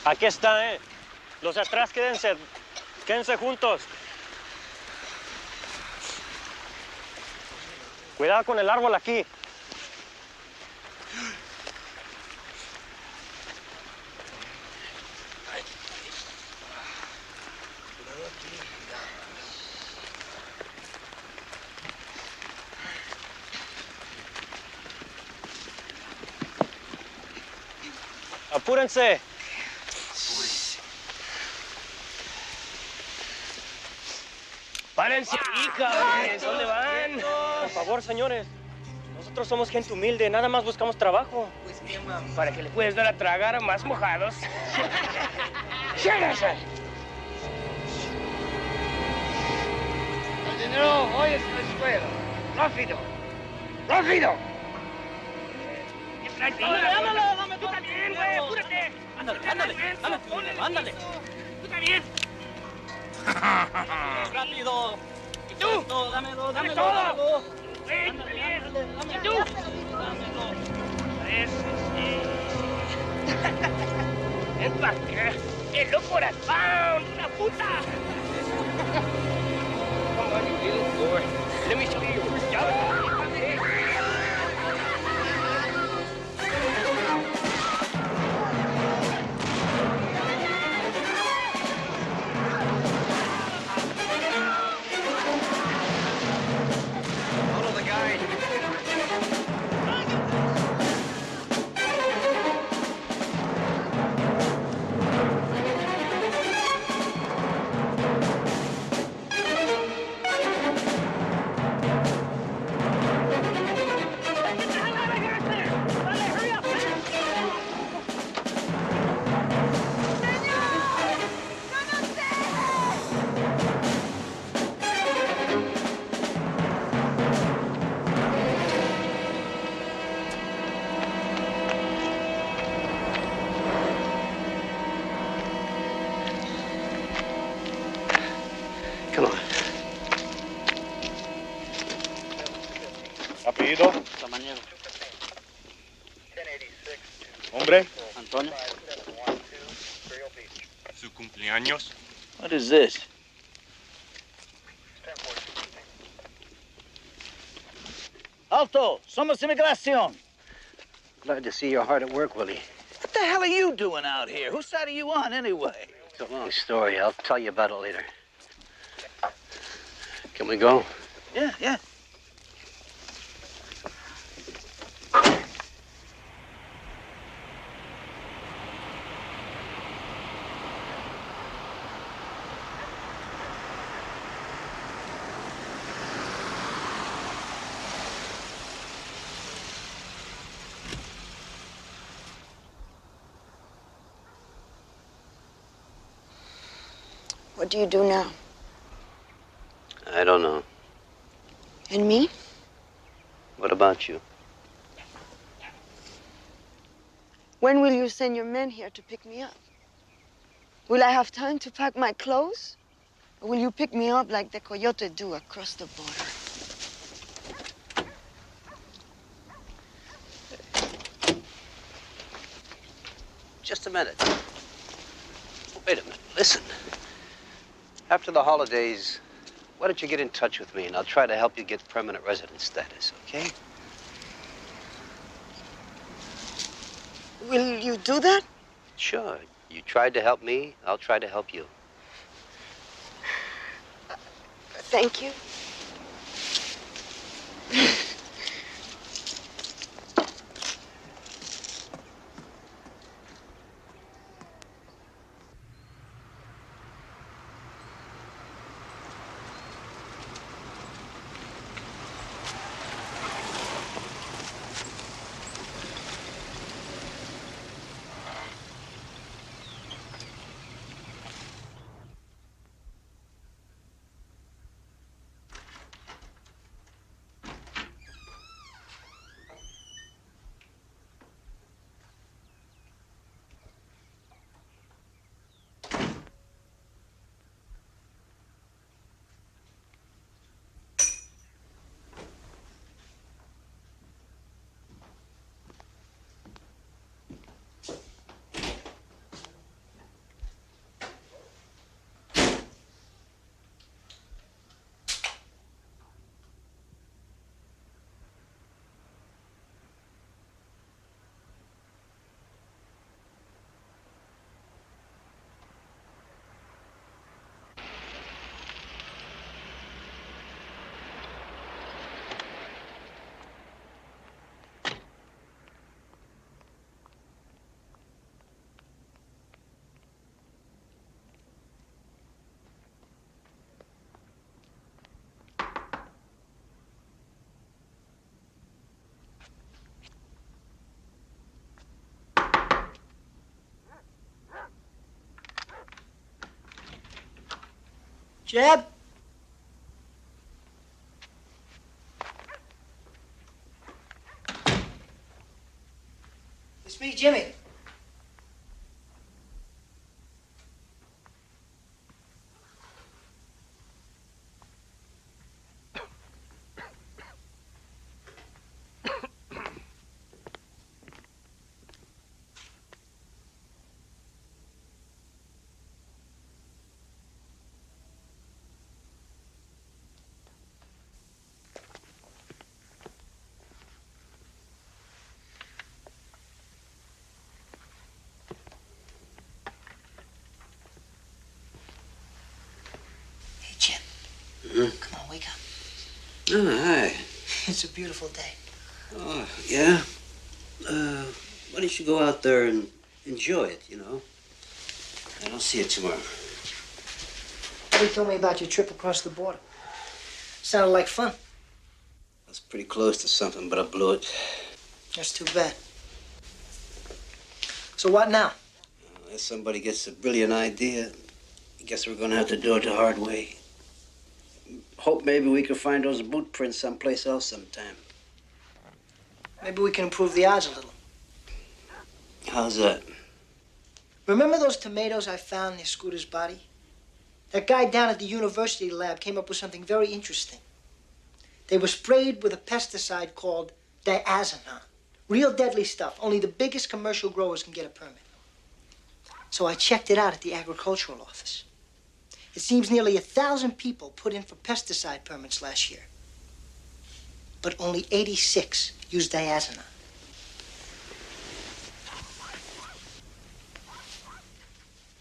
Aquí está, ¿eh? Los de atrás, quédense juntos. Cuidado con el árbol aquí. Apúrense. ¡Párense ahí, cabrones! ¿Dónde van? Por favor, señores. Nosotros somos gente humilde, nada más buscamos trabajo. Pues qué, mamá. Para que le puedes dar a tragar a más mojados. El dinero hoy es en la escuela. ¡Rápido! ¡Rápido! Ándale, tú también, güey, apúrate. Ándale. Tú también. Rápido. ¿Y tú? Dame todo. Güey, tú también. ¿Y tú? Dámelo. Eso sí. Ven para acá. ¡El corazón! ¡Una puta! Come on, you little boy. Let me show you your first job. nombre? Antonio. Su cumpleaños? What is this? Alto, somos inmigración. Glad to see you're hard at work, Willie. What the hell are you doing out here? Whose side are you on, anyway? It's a long story. I'll tell you about it later. Can we go? Yeah. What do you do now? I don't know. And me? What about you? When will you send your men here to pick me up? Will I have time to pack my clothes? Or will you pick me up like the coyote do across the border? Just a minute. Wait a minute. Listen. After the holidays, why don't you get in touch with me and I'll try to help you get permanent resident status, okay? Will you do that? Sure. You tried to help me, I'll try to help you. Thank you. Jeb? It's me, Jimmy. Come on, wake up. Oh, hi. It's a beautiful day. Oh, yeah? Why don't you go out there and enjoy it, you know? And I'll see you tomorrow. Nobody told me about your trip across the border. Sounded like fun. I was pretty close to something, but I blew it. That's too bad. So what now? Unless somebody gets a brilliant idea, I guess we're gonna have to do it the hard way. Hope maybe we can find those boot prints someplace else sometime. Maybe we can improve the odds a little. How's that? Remember those tomatoes I found near Scooter's body? That guy down at the university lab came up with something very interesting. They were sprayed with a pesticide called diazinon. Real deadly stuff. Only the biggest commercial growers can get a permit. So I checked it out at the agricultural office. It seems nearly 1,000 people put in for pesticide permits last year. But only 86 used diazinon.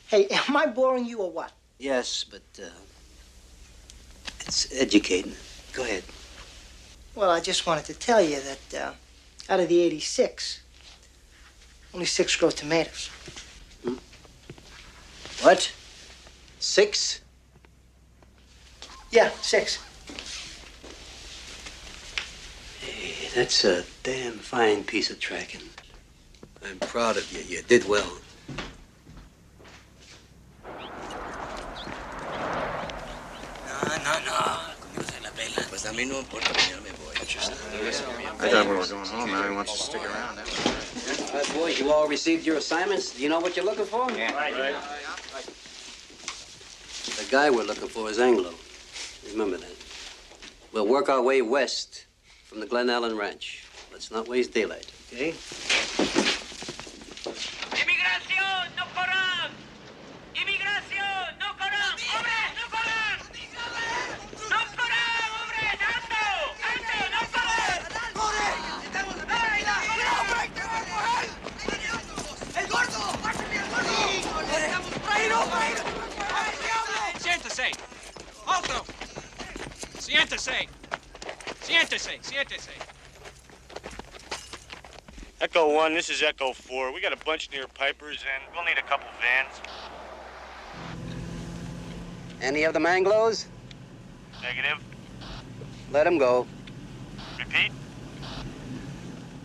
Hey, am I boring you or what? Yes, but it's educating. Go ahead. Well, I just wanted to tell you that out of the 86, only 6 grow tomatoes. What? 6? Yeah, 6. Hey, that's a damn fine piece of tracking. I'm proud of you. You did well. Pues a mí no importa, yo me voy. I thought we were going home. Now he wants to stick around. All right, boys, you all received your assignments. Do you know what you're looking for? Yeah. Right. The guy we're looking for is Anglo. Remember that. We'll work our way west from the Glen Allen Ranch. Let's not waste daylight, okay? Inmigración, no corran! Inmigración, no corran! ¡Hombres, no corran! ¡No corran, hombres! ¡Alto! ¡Alto, no corran! ¡Corre! ¡Estamos en la ¡El gordo! ¡Pásame al gordo! ¡Estamos por ahí, no! ¡Ay, diablo! Siéntese. Alto. Siéntese. Siéntese. Siéntese. Echo 1, this is Echo 4. We got a bunch near Piper's, and we'll need a couple vans. Any of the Anglos? Negative. Let them go. Repeat?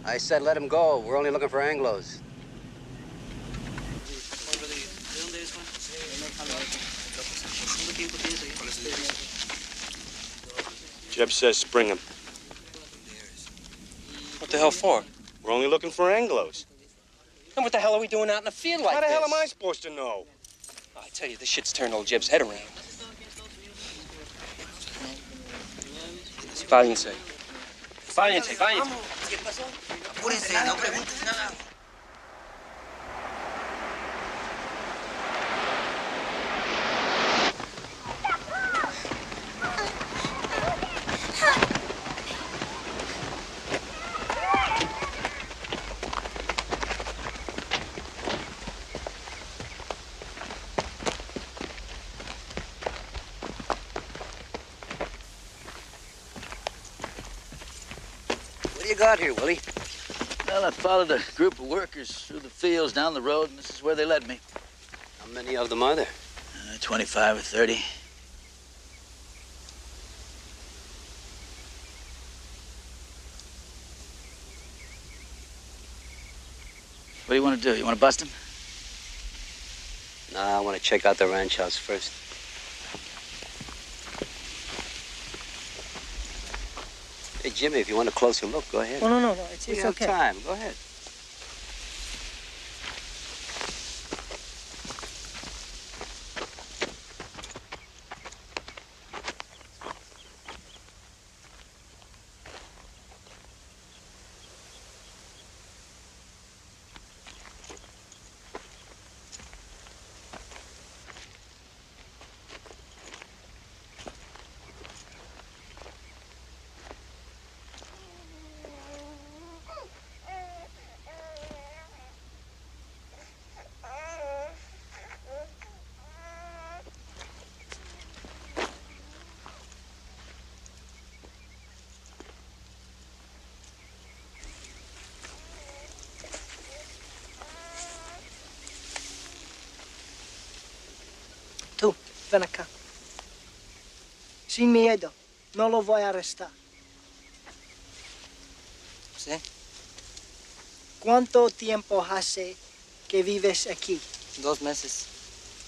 I said let them go. We're only looking for Anglos. Jeb says spring him. What the hell for? We're only looking for Anglos. And what the hell are we doing out in the field like How the this? hell am I supposed to know? Oh, I tell you, this shit's turned old Jeb's head around. Valiente. Valiente, valiente. ¿Qué pasó? Apúrense, no preguntes nada. What do you got here, Willie? Well, I followed a group of workers through the fields down the road, and this is where they led me. How many of them are there? 25 or 30. What do you want to do? You want to bust him? Nah, I want to check out the ranch house first. Hey, Jimmy, if you want a closer look, go ahead. Oh, no. It's We have okay. time. Go ahead. Tú, ven acá. Sin miedo. No lo voy a arrestar. ¿Sí? ¿Cuánto tiempo hace que vives aquí? 2 meses.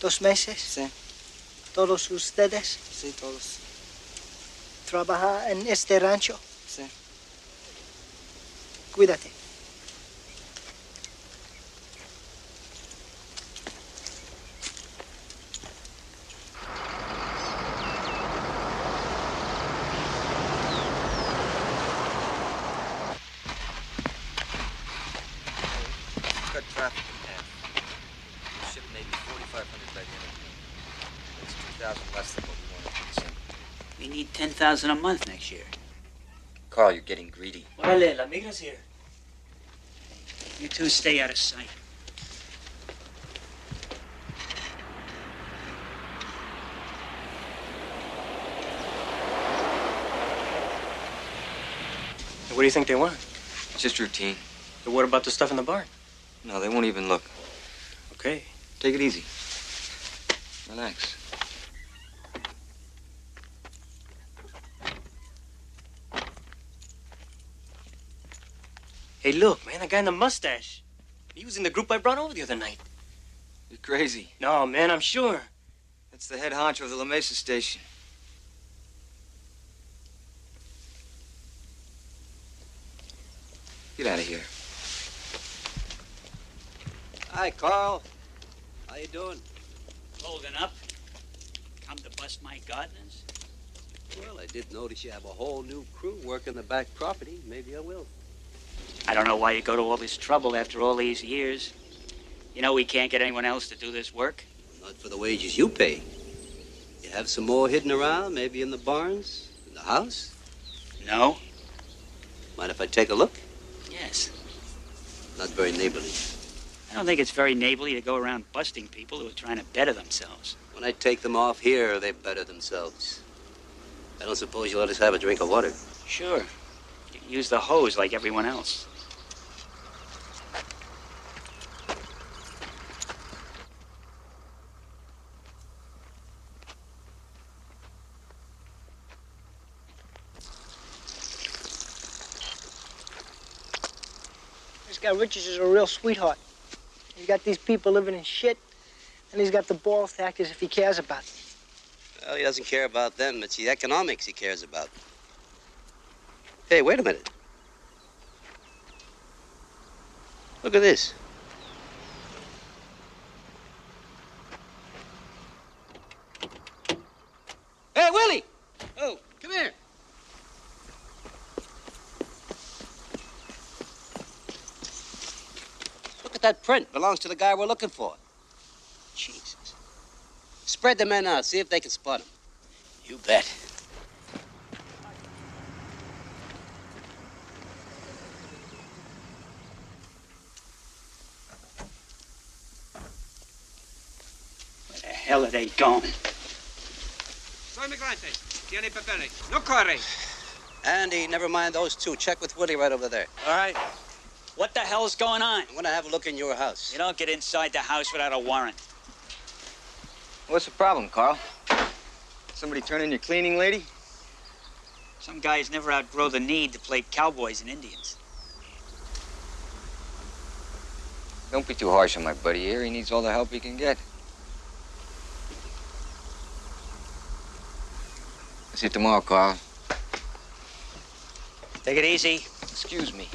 2 meses? Sí. ¿Todos ustedes? Sí, todos. ¿Trabaja en este rancho? Sí. Cuídate. traffic in half. We'll ship maybe 4,500 by the end of the year. That's 2,000 less than what we wanted for December. We need 10,000 a month next year. Carl, you're getting greedy. Órale, la migra's here. You two stay out of sight. What do you think they want? It's just routine. But what about the stuff in the barn? No, they won't even look. Okay. Take it easy. Relax. Hey, look, man, that guy in the mustache. He was in the group I brought over the other night. You're crazy. No, man, I'm sure. That's the head honcho of the La Mesa station. Get out of here. Hi, Carl. How you doing? Holding up? Come to bust my gardeners? Well, I did notice you have a whole new crew working the back property. Maybe I will. I don't know why you go to all this trouble after all these years. You know we can't get anyone else to do this work. Not for the wages you pay. You have some more hidden around, maybe in the barns, in the house? No. Mind if I take a look? Yes. Not very neighborly. I don't think it's very neighborly to go around busting people who are trying to better themselves. When I take them off here, they better themselves. I don't suppose you'll let us have a drink of water. Sure. You can use the hose like everyone else. This guy Richards is a real sweetheart. He's got these people living in shit, and he's got the balls to act as if he cares about them. Well, he doesn't care about them. It's the economics he cares about. Hey, wait a minute. Look at this. Hey, Willie! Oh, come here. Look at that print. Belongs to the guy we're looking for. Jesus. Spread the men out. See if they can spot him. You bet. Where the hell are they going? Soy migrante. Tiene papeles. No corre. Andy, never mind those two. Check with Willie right over there. All right. What the hell's going on? I'm gonna have a look in your house. You don't get inside the house without a warrant. What's the problem, Carl? Somebody turn in your cleaning lady? Some guys never outgrow the need to play cowboys and Indians. Don't be too harsh on my buddy here. He needs all the help he can get. I'll see you tomorrow, Carl. Take it easy. Excuse me.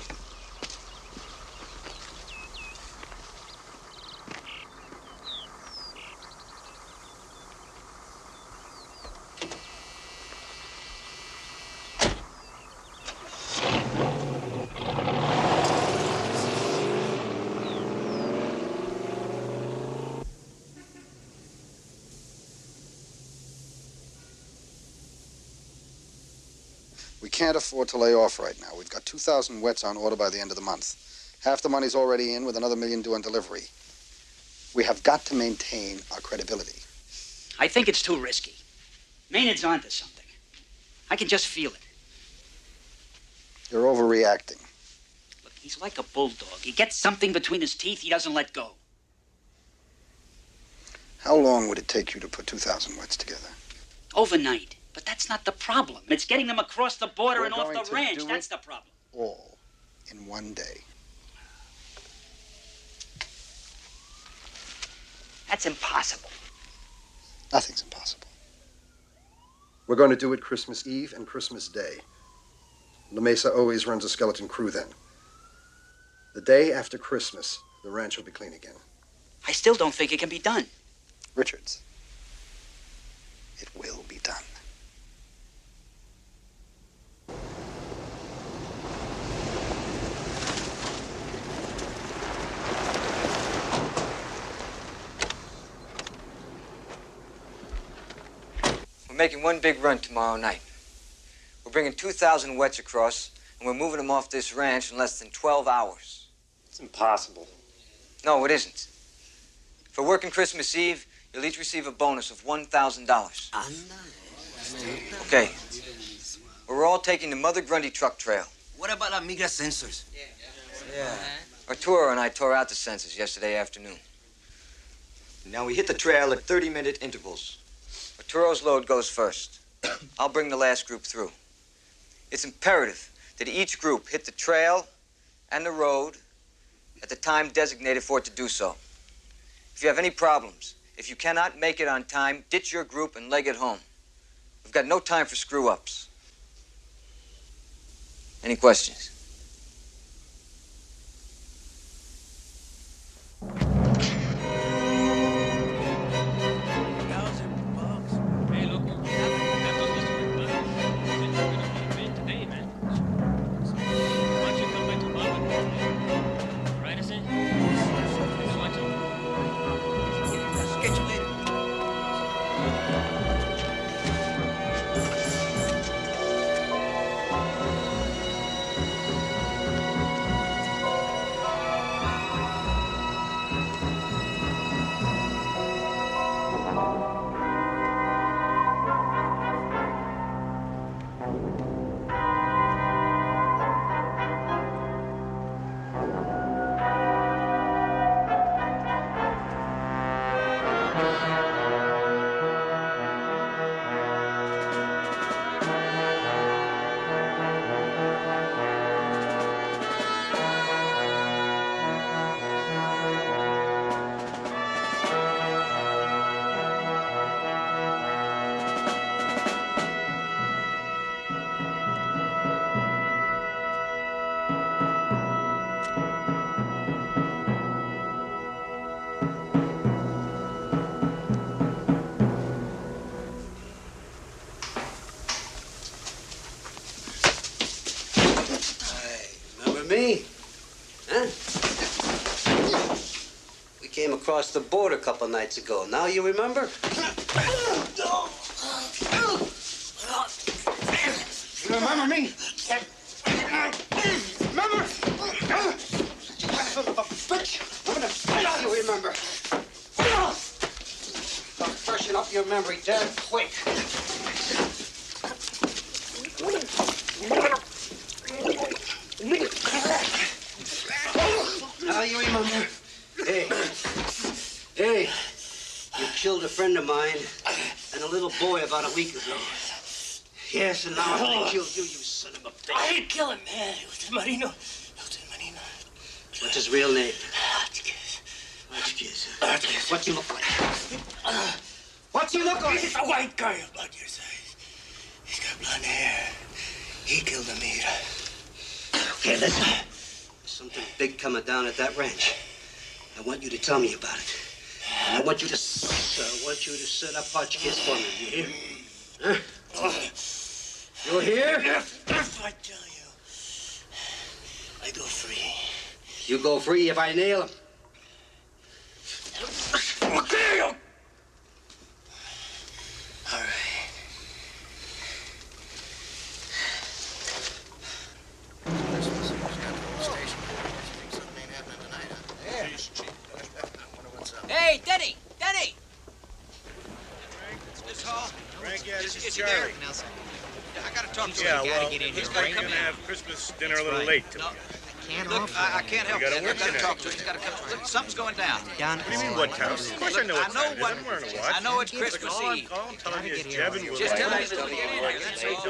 We can't afford to lay off right now. We've got 2,000 wets on order by the end of the month. Half the money's already in with another $1 million due on delivery. We have got to maintain our credibility. I think it's too risky. Maynard's onto something. I can just feel it. You're overreacting. Look, he's like a bulldog. He gets something between his teeth, he doesn't let go. How long would it take you to put 2,000 wets together? Overnight. But that's not the problem. It's getting them across the border We're and off going the to ranch. do That's it the problem. All in one day. That's impossible. Nothing's impossible. We're going to do it Christmas Eve and Christmas Day. La Mesa always runs a skeleton crew then. The day after Christmas, the ranch will be clean again. I still don't think it can be done. Richards, it will be done. We're making one big run tomorrow night. We're bringing 2,000 wets across, and we're moving them off this ranch in less than 12 hours. It's impossible. No, it isn't. For working Christmas Eve, you'll each receive a bonus of $1,000. Okay. We're all taking the Mother Grundy truck trail. What about La Migra sensors? Yeah. Arturo and I tore out the sensors yesterday afternoon. Now we hit the trail at 30-minute intervals. Arturo's load goes first. I'll bring the last group through. It's imperative that each group hit the trail and the road at the time designated for it to do so. If you have any problems, if you cannot make it on time, ditch your group and leg it home. We've got no time for screw-ups. Any questions? Me? Huh? We came across the border a couple nights ago. Now you remember? You remember me? Remember? Son of a bitch! I'm gonna kill you, remember? Now freshen up your memory damn quick. Now you remember? Hey, you killed a friend of mine and a little boy about a week ago. Yes, and now I killed you, you son of a bitch. I didn't kill him, man. It was the Marino. What's his real name? Hotchkiss. Hotchkiss. What you look like? What you look like? He's a white guy about your size. He's got blonde hair. He killed Amira. Okay, listen. There's something big coming down at that ranch. I want you to tell me about it. And I want you to set up Hotchkiss for me. You hear? Huh? You hear? If I tell you, I go free. You go free if I nail him. Okay. All right. Hey, Denny! Denny! This hall? Frank, yeah, this is Jerry. Jerry. I gotta talk to him. him. You gotta get in He's here, gonna come in. have Christmas dinner a little late today. Look, I can't help You it. gotta I work gotta tonight. talk to him. He's gotta come. Look, something's going down. Down. What do you mean, what time? Of course I know what time it is. I'm wearing a watch. I know it's Christmas Eve. All I'm telling you is Jeb and Willie. Just tell him to get in here. That's all.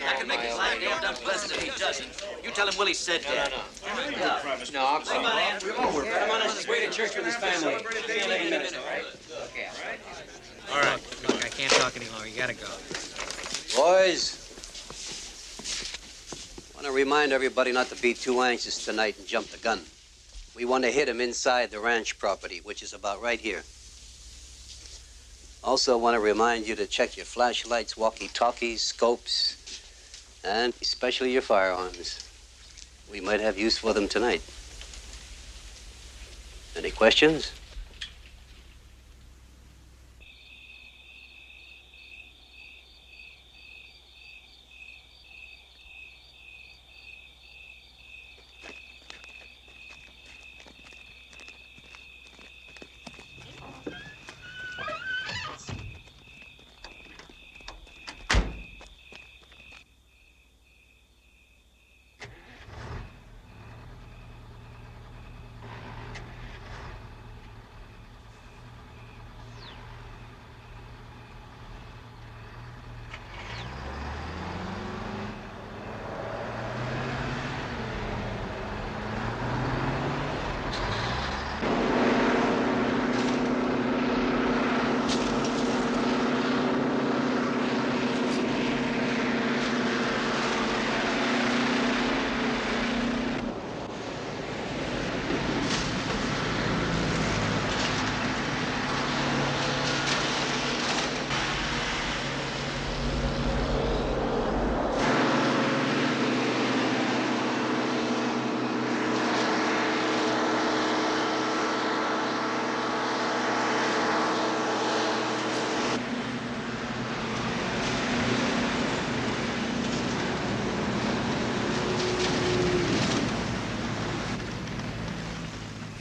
I can make his life damn unpleasant if he doesn't. You tell him Willie said that. No, I'm sorry. Come on his way to church with his family. All right. Look, I can't talk any longer. You gotta go. Boys, I want to remind everybody not to be too anxious tonight and jump the gun. We want to hit him inside the ranch property, which is about right here. Also want to remind you to check your flashlights, walkie-talkies, scopes, and especially your firearms. We might have use for them tonight. Any questions?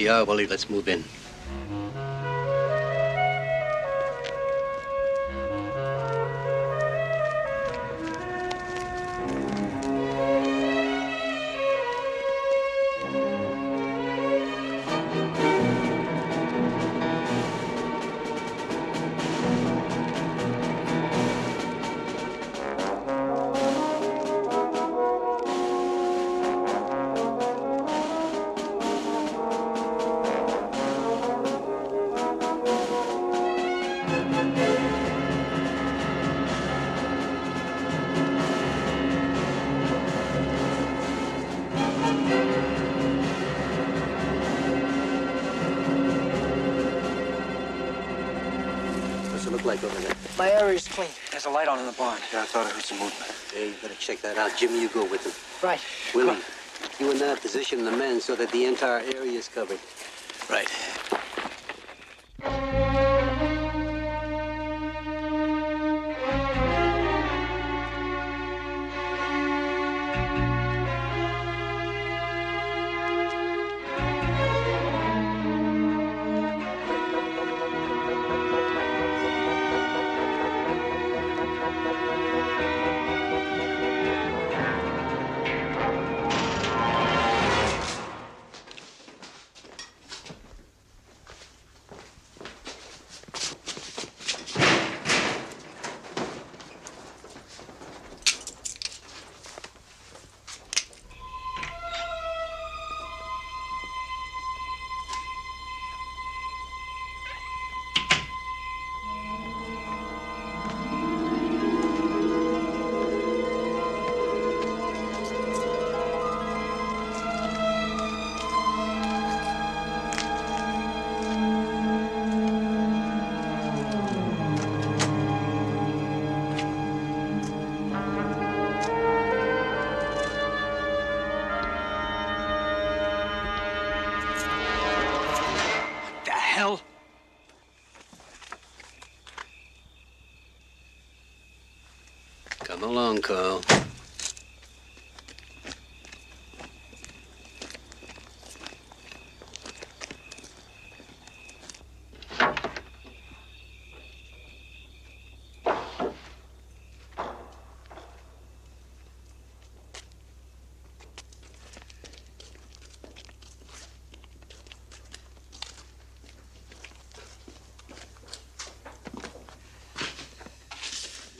you are, Willie. Let's move in. What's it look like over there? My area's clean. There's a light on in the barn. Yeah, I thought I heard some movement. Hey, you better check that out. Jimmy, you go with him. Right. Willie, you and that position the men so that the entire area is covered. Right. Come along, Carl.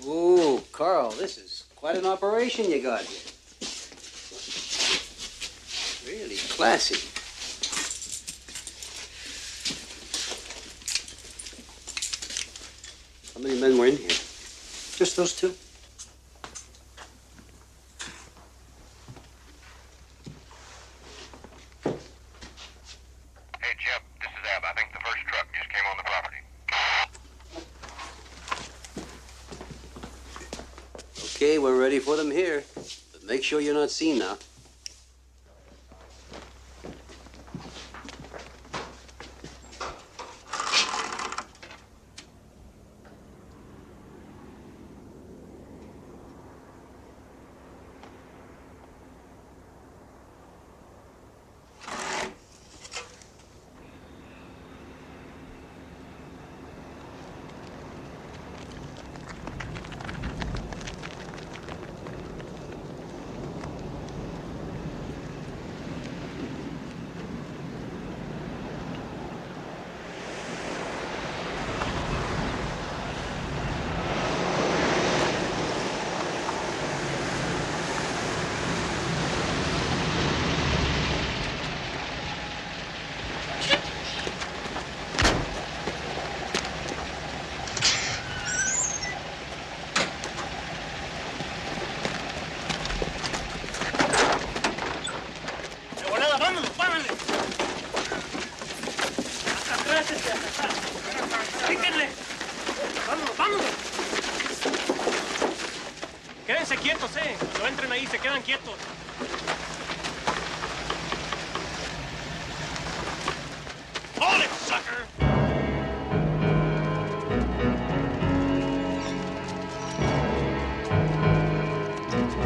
Ooh, Carl, this is quite an operation you got here. Really classy. How many men were in here? Just those two. Hey, Jeb, this is Ab. I think the first truck just came on the property. Okay, we're ready for them here. But make sure you're not seen now. Quédense quietos, Cuando entren ahí, se quedan quietos. Hold it, sucker!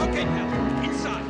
Okay, now, inside.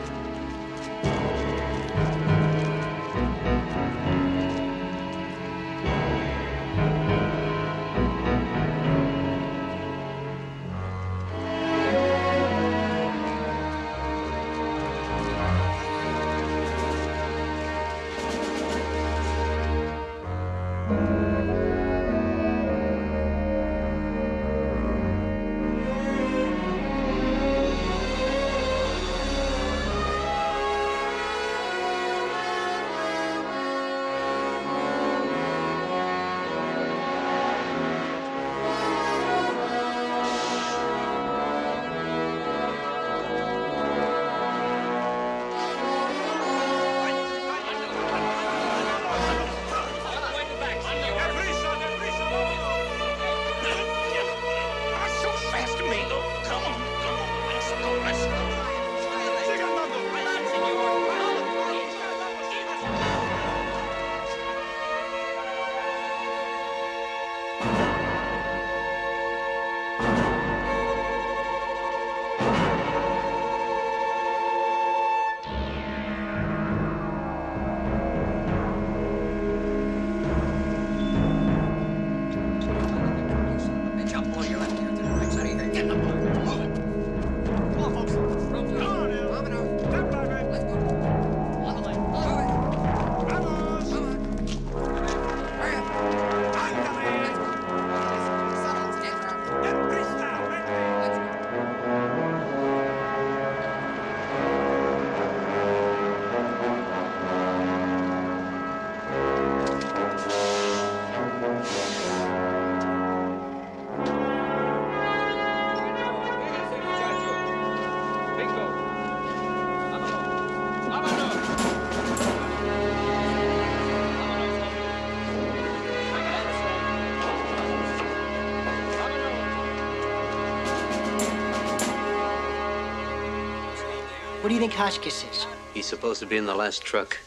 What do you think Hotchkiss is? He's supposed to be in the last truck.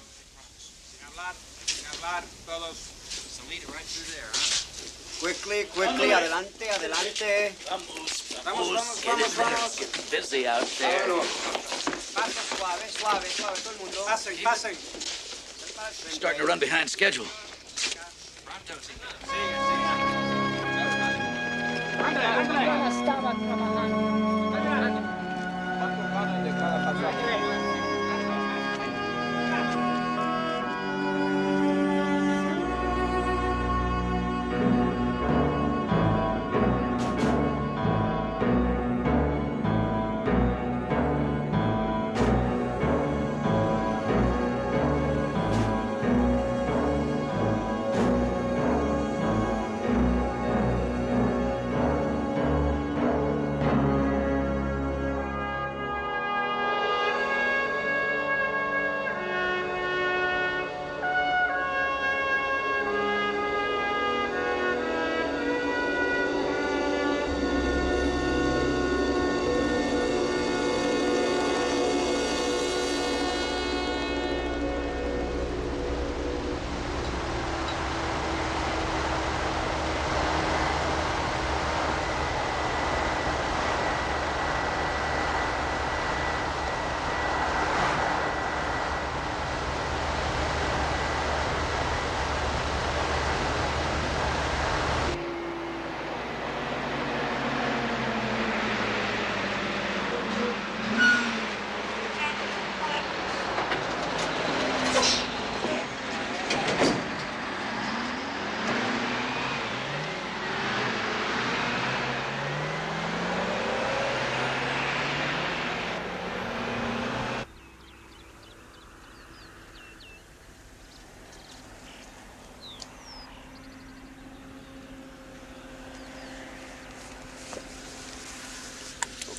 Quickly, quickly, adelante, adelante. Vamos. Get busy out there. Paso suave, suave, suave, todo el mundo. Pasen. Starting to run behind schedule. Estaba trabajando.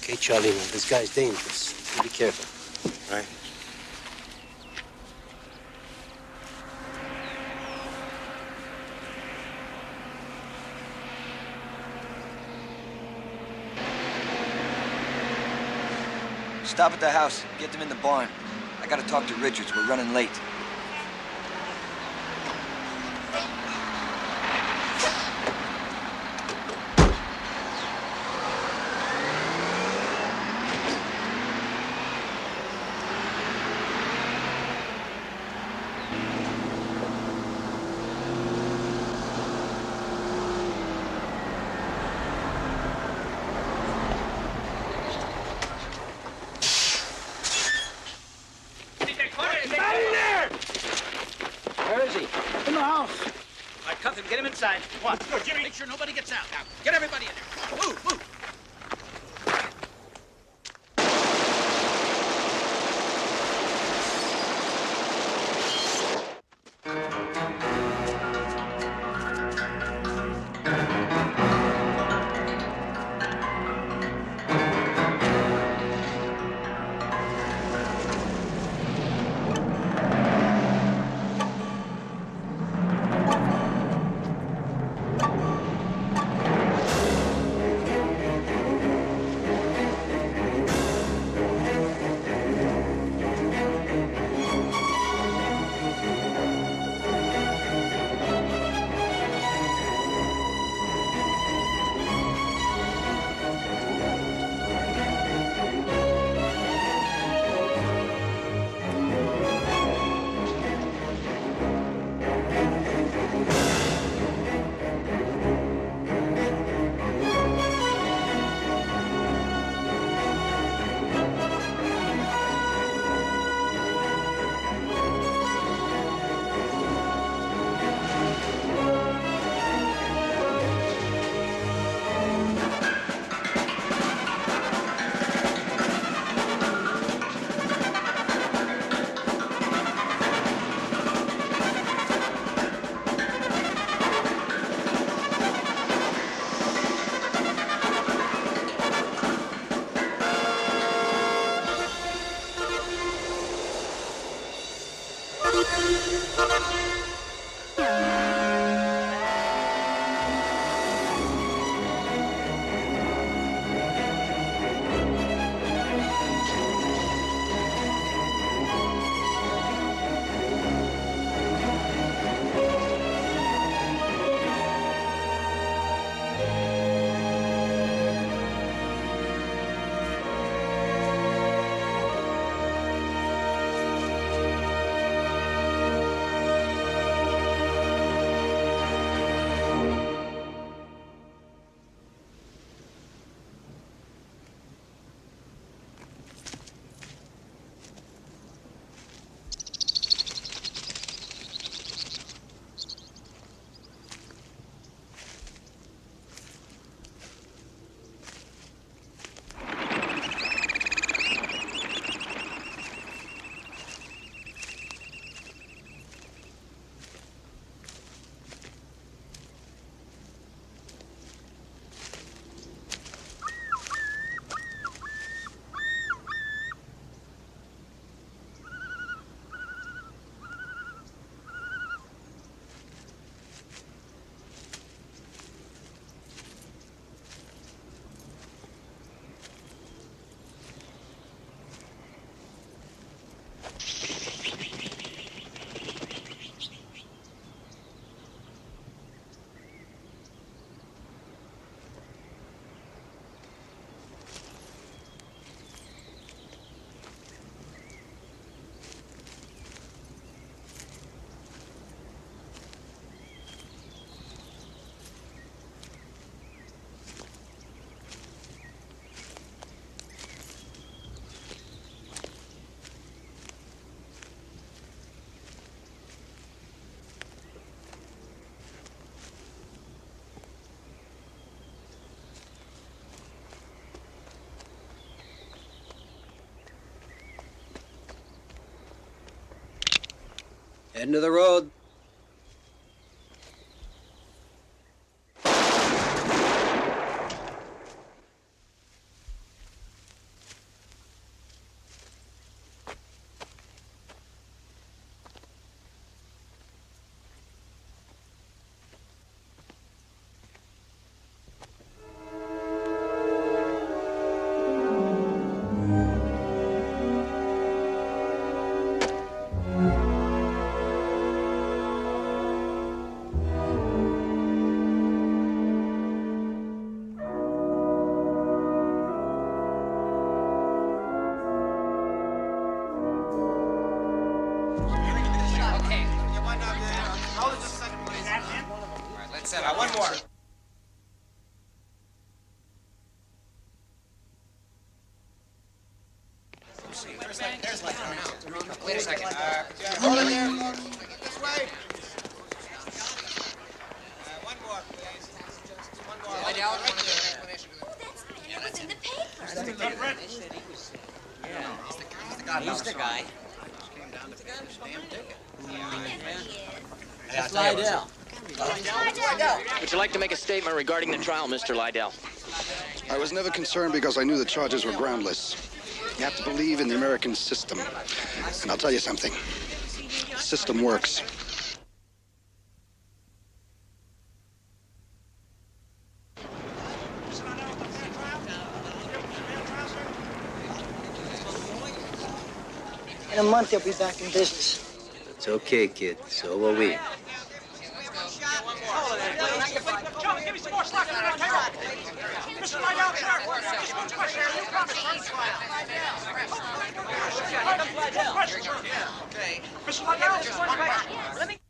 Okay, Charlie, now, this guy's dangerous. You be careful. Right. Stop at the house. Get them in the barn. I gotta talk to Richards. We're running late. Where is he? In the house. All right, cuff him. Get him inside. What? Jimmy. Make sure nobody gets out. Now, get everybody in there. Move. Heading to the road. One more. Wait a second. Hold it there. This way. One more, please. One more. Right there. It was in the paper. He's the guy. That's Lydell. Would you like to make a statement regarding the trial, Mr. Lydell? I was never concerned because I knew the charges were groundless. You have to believe in the American system. And I'll tell you something. The system works. In a month, they'll be back in business. It's okay, kid. So will we. Give me some more slack on that payroll. Mr. Lydell, sir. Just one question. You promised, sir. Mr. Lydell, just one question. Mr. Lydell, just one question.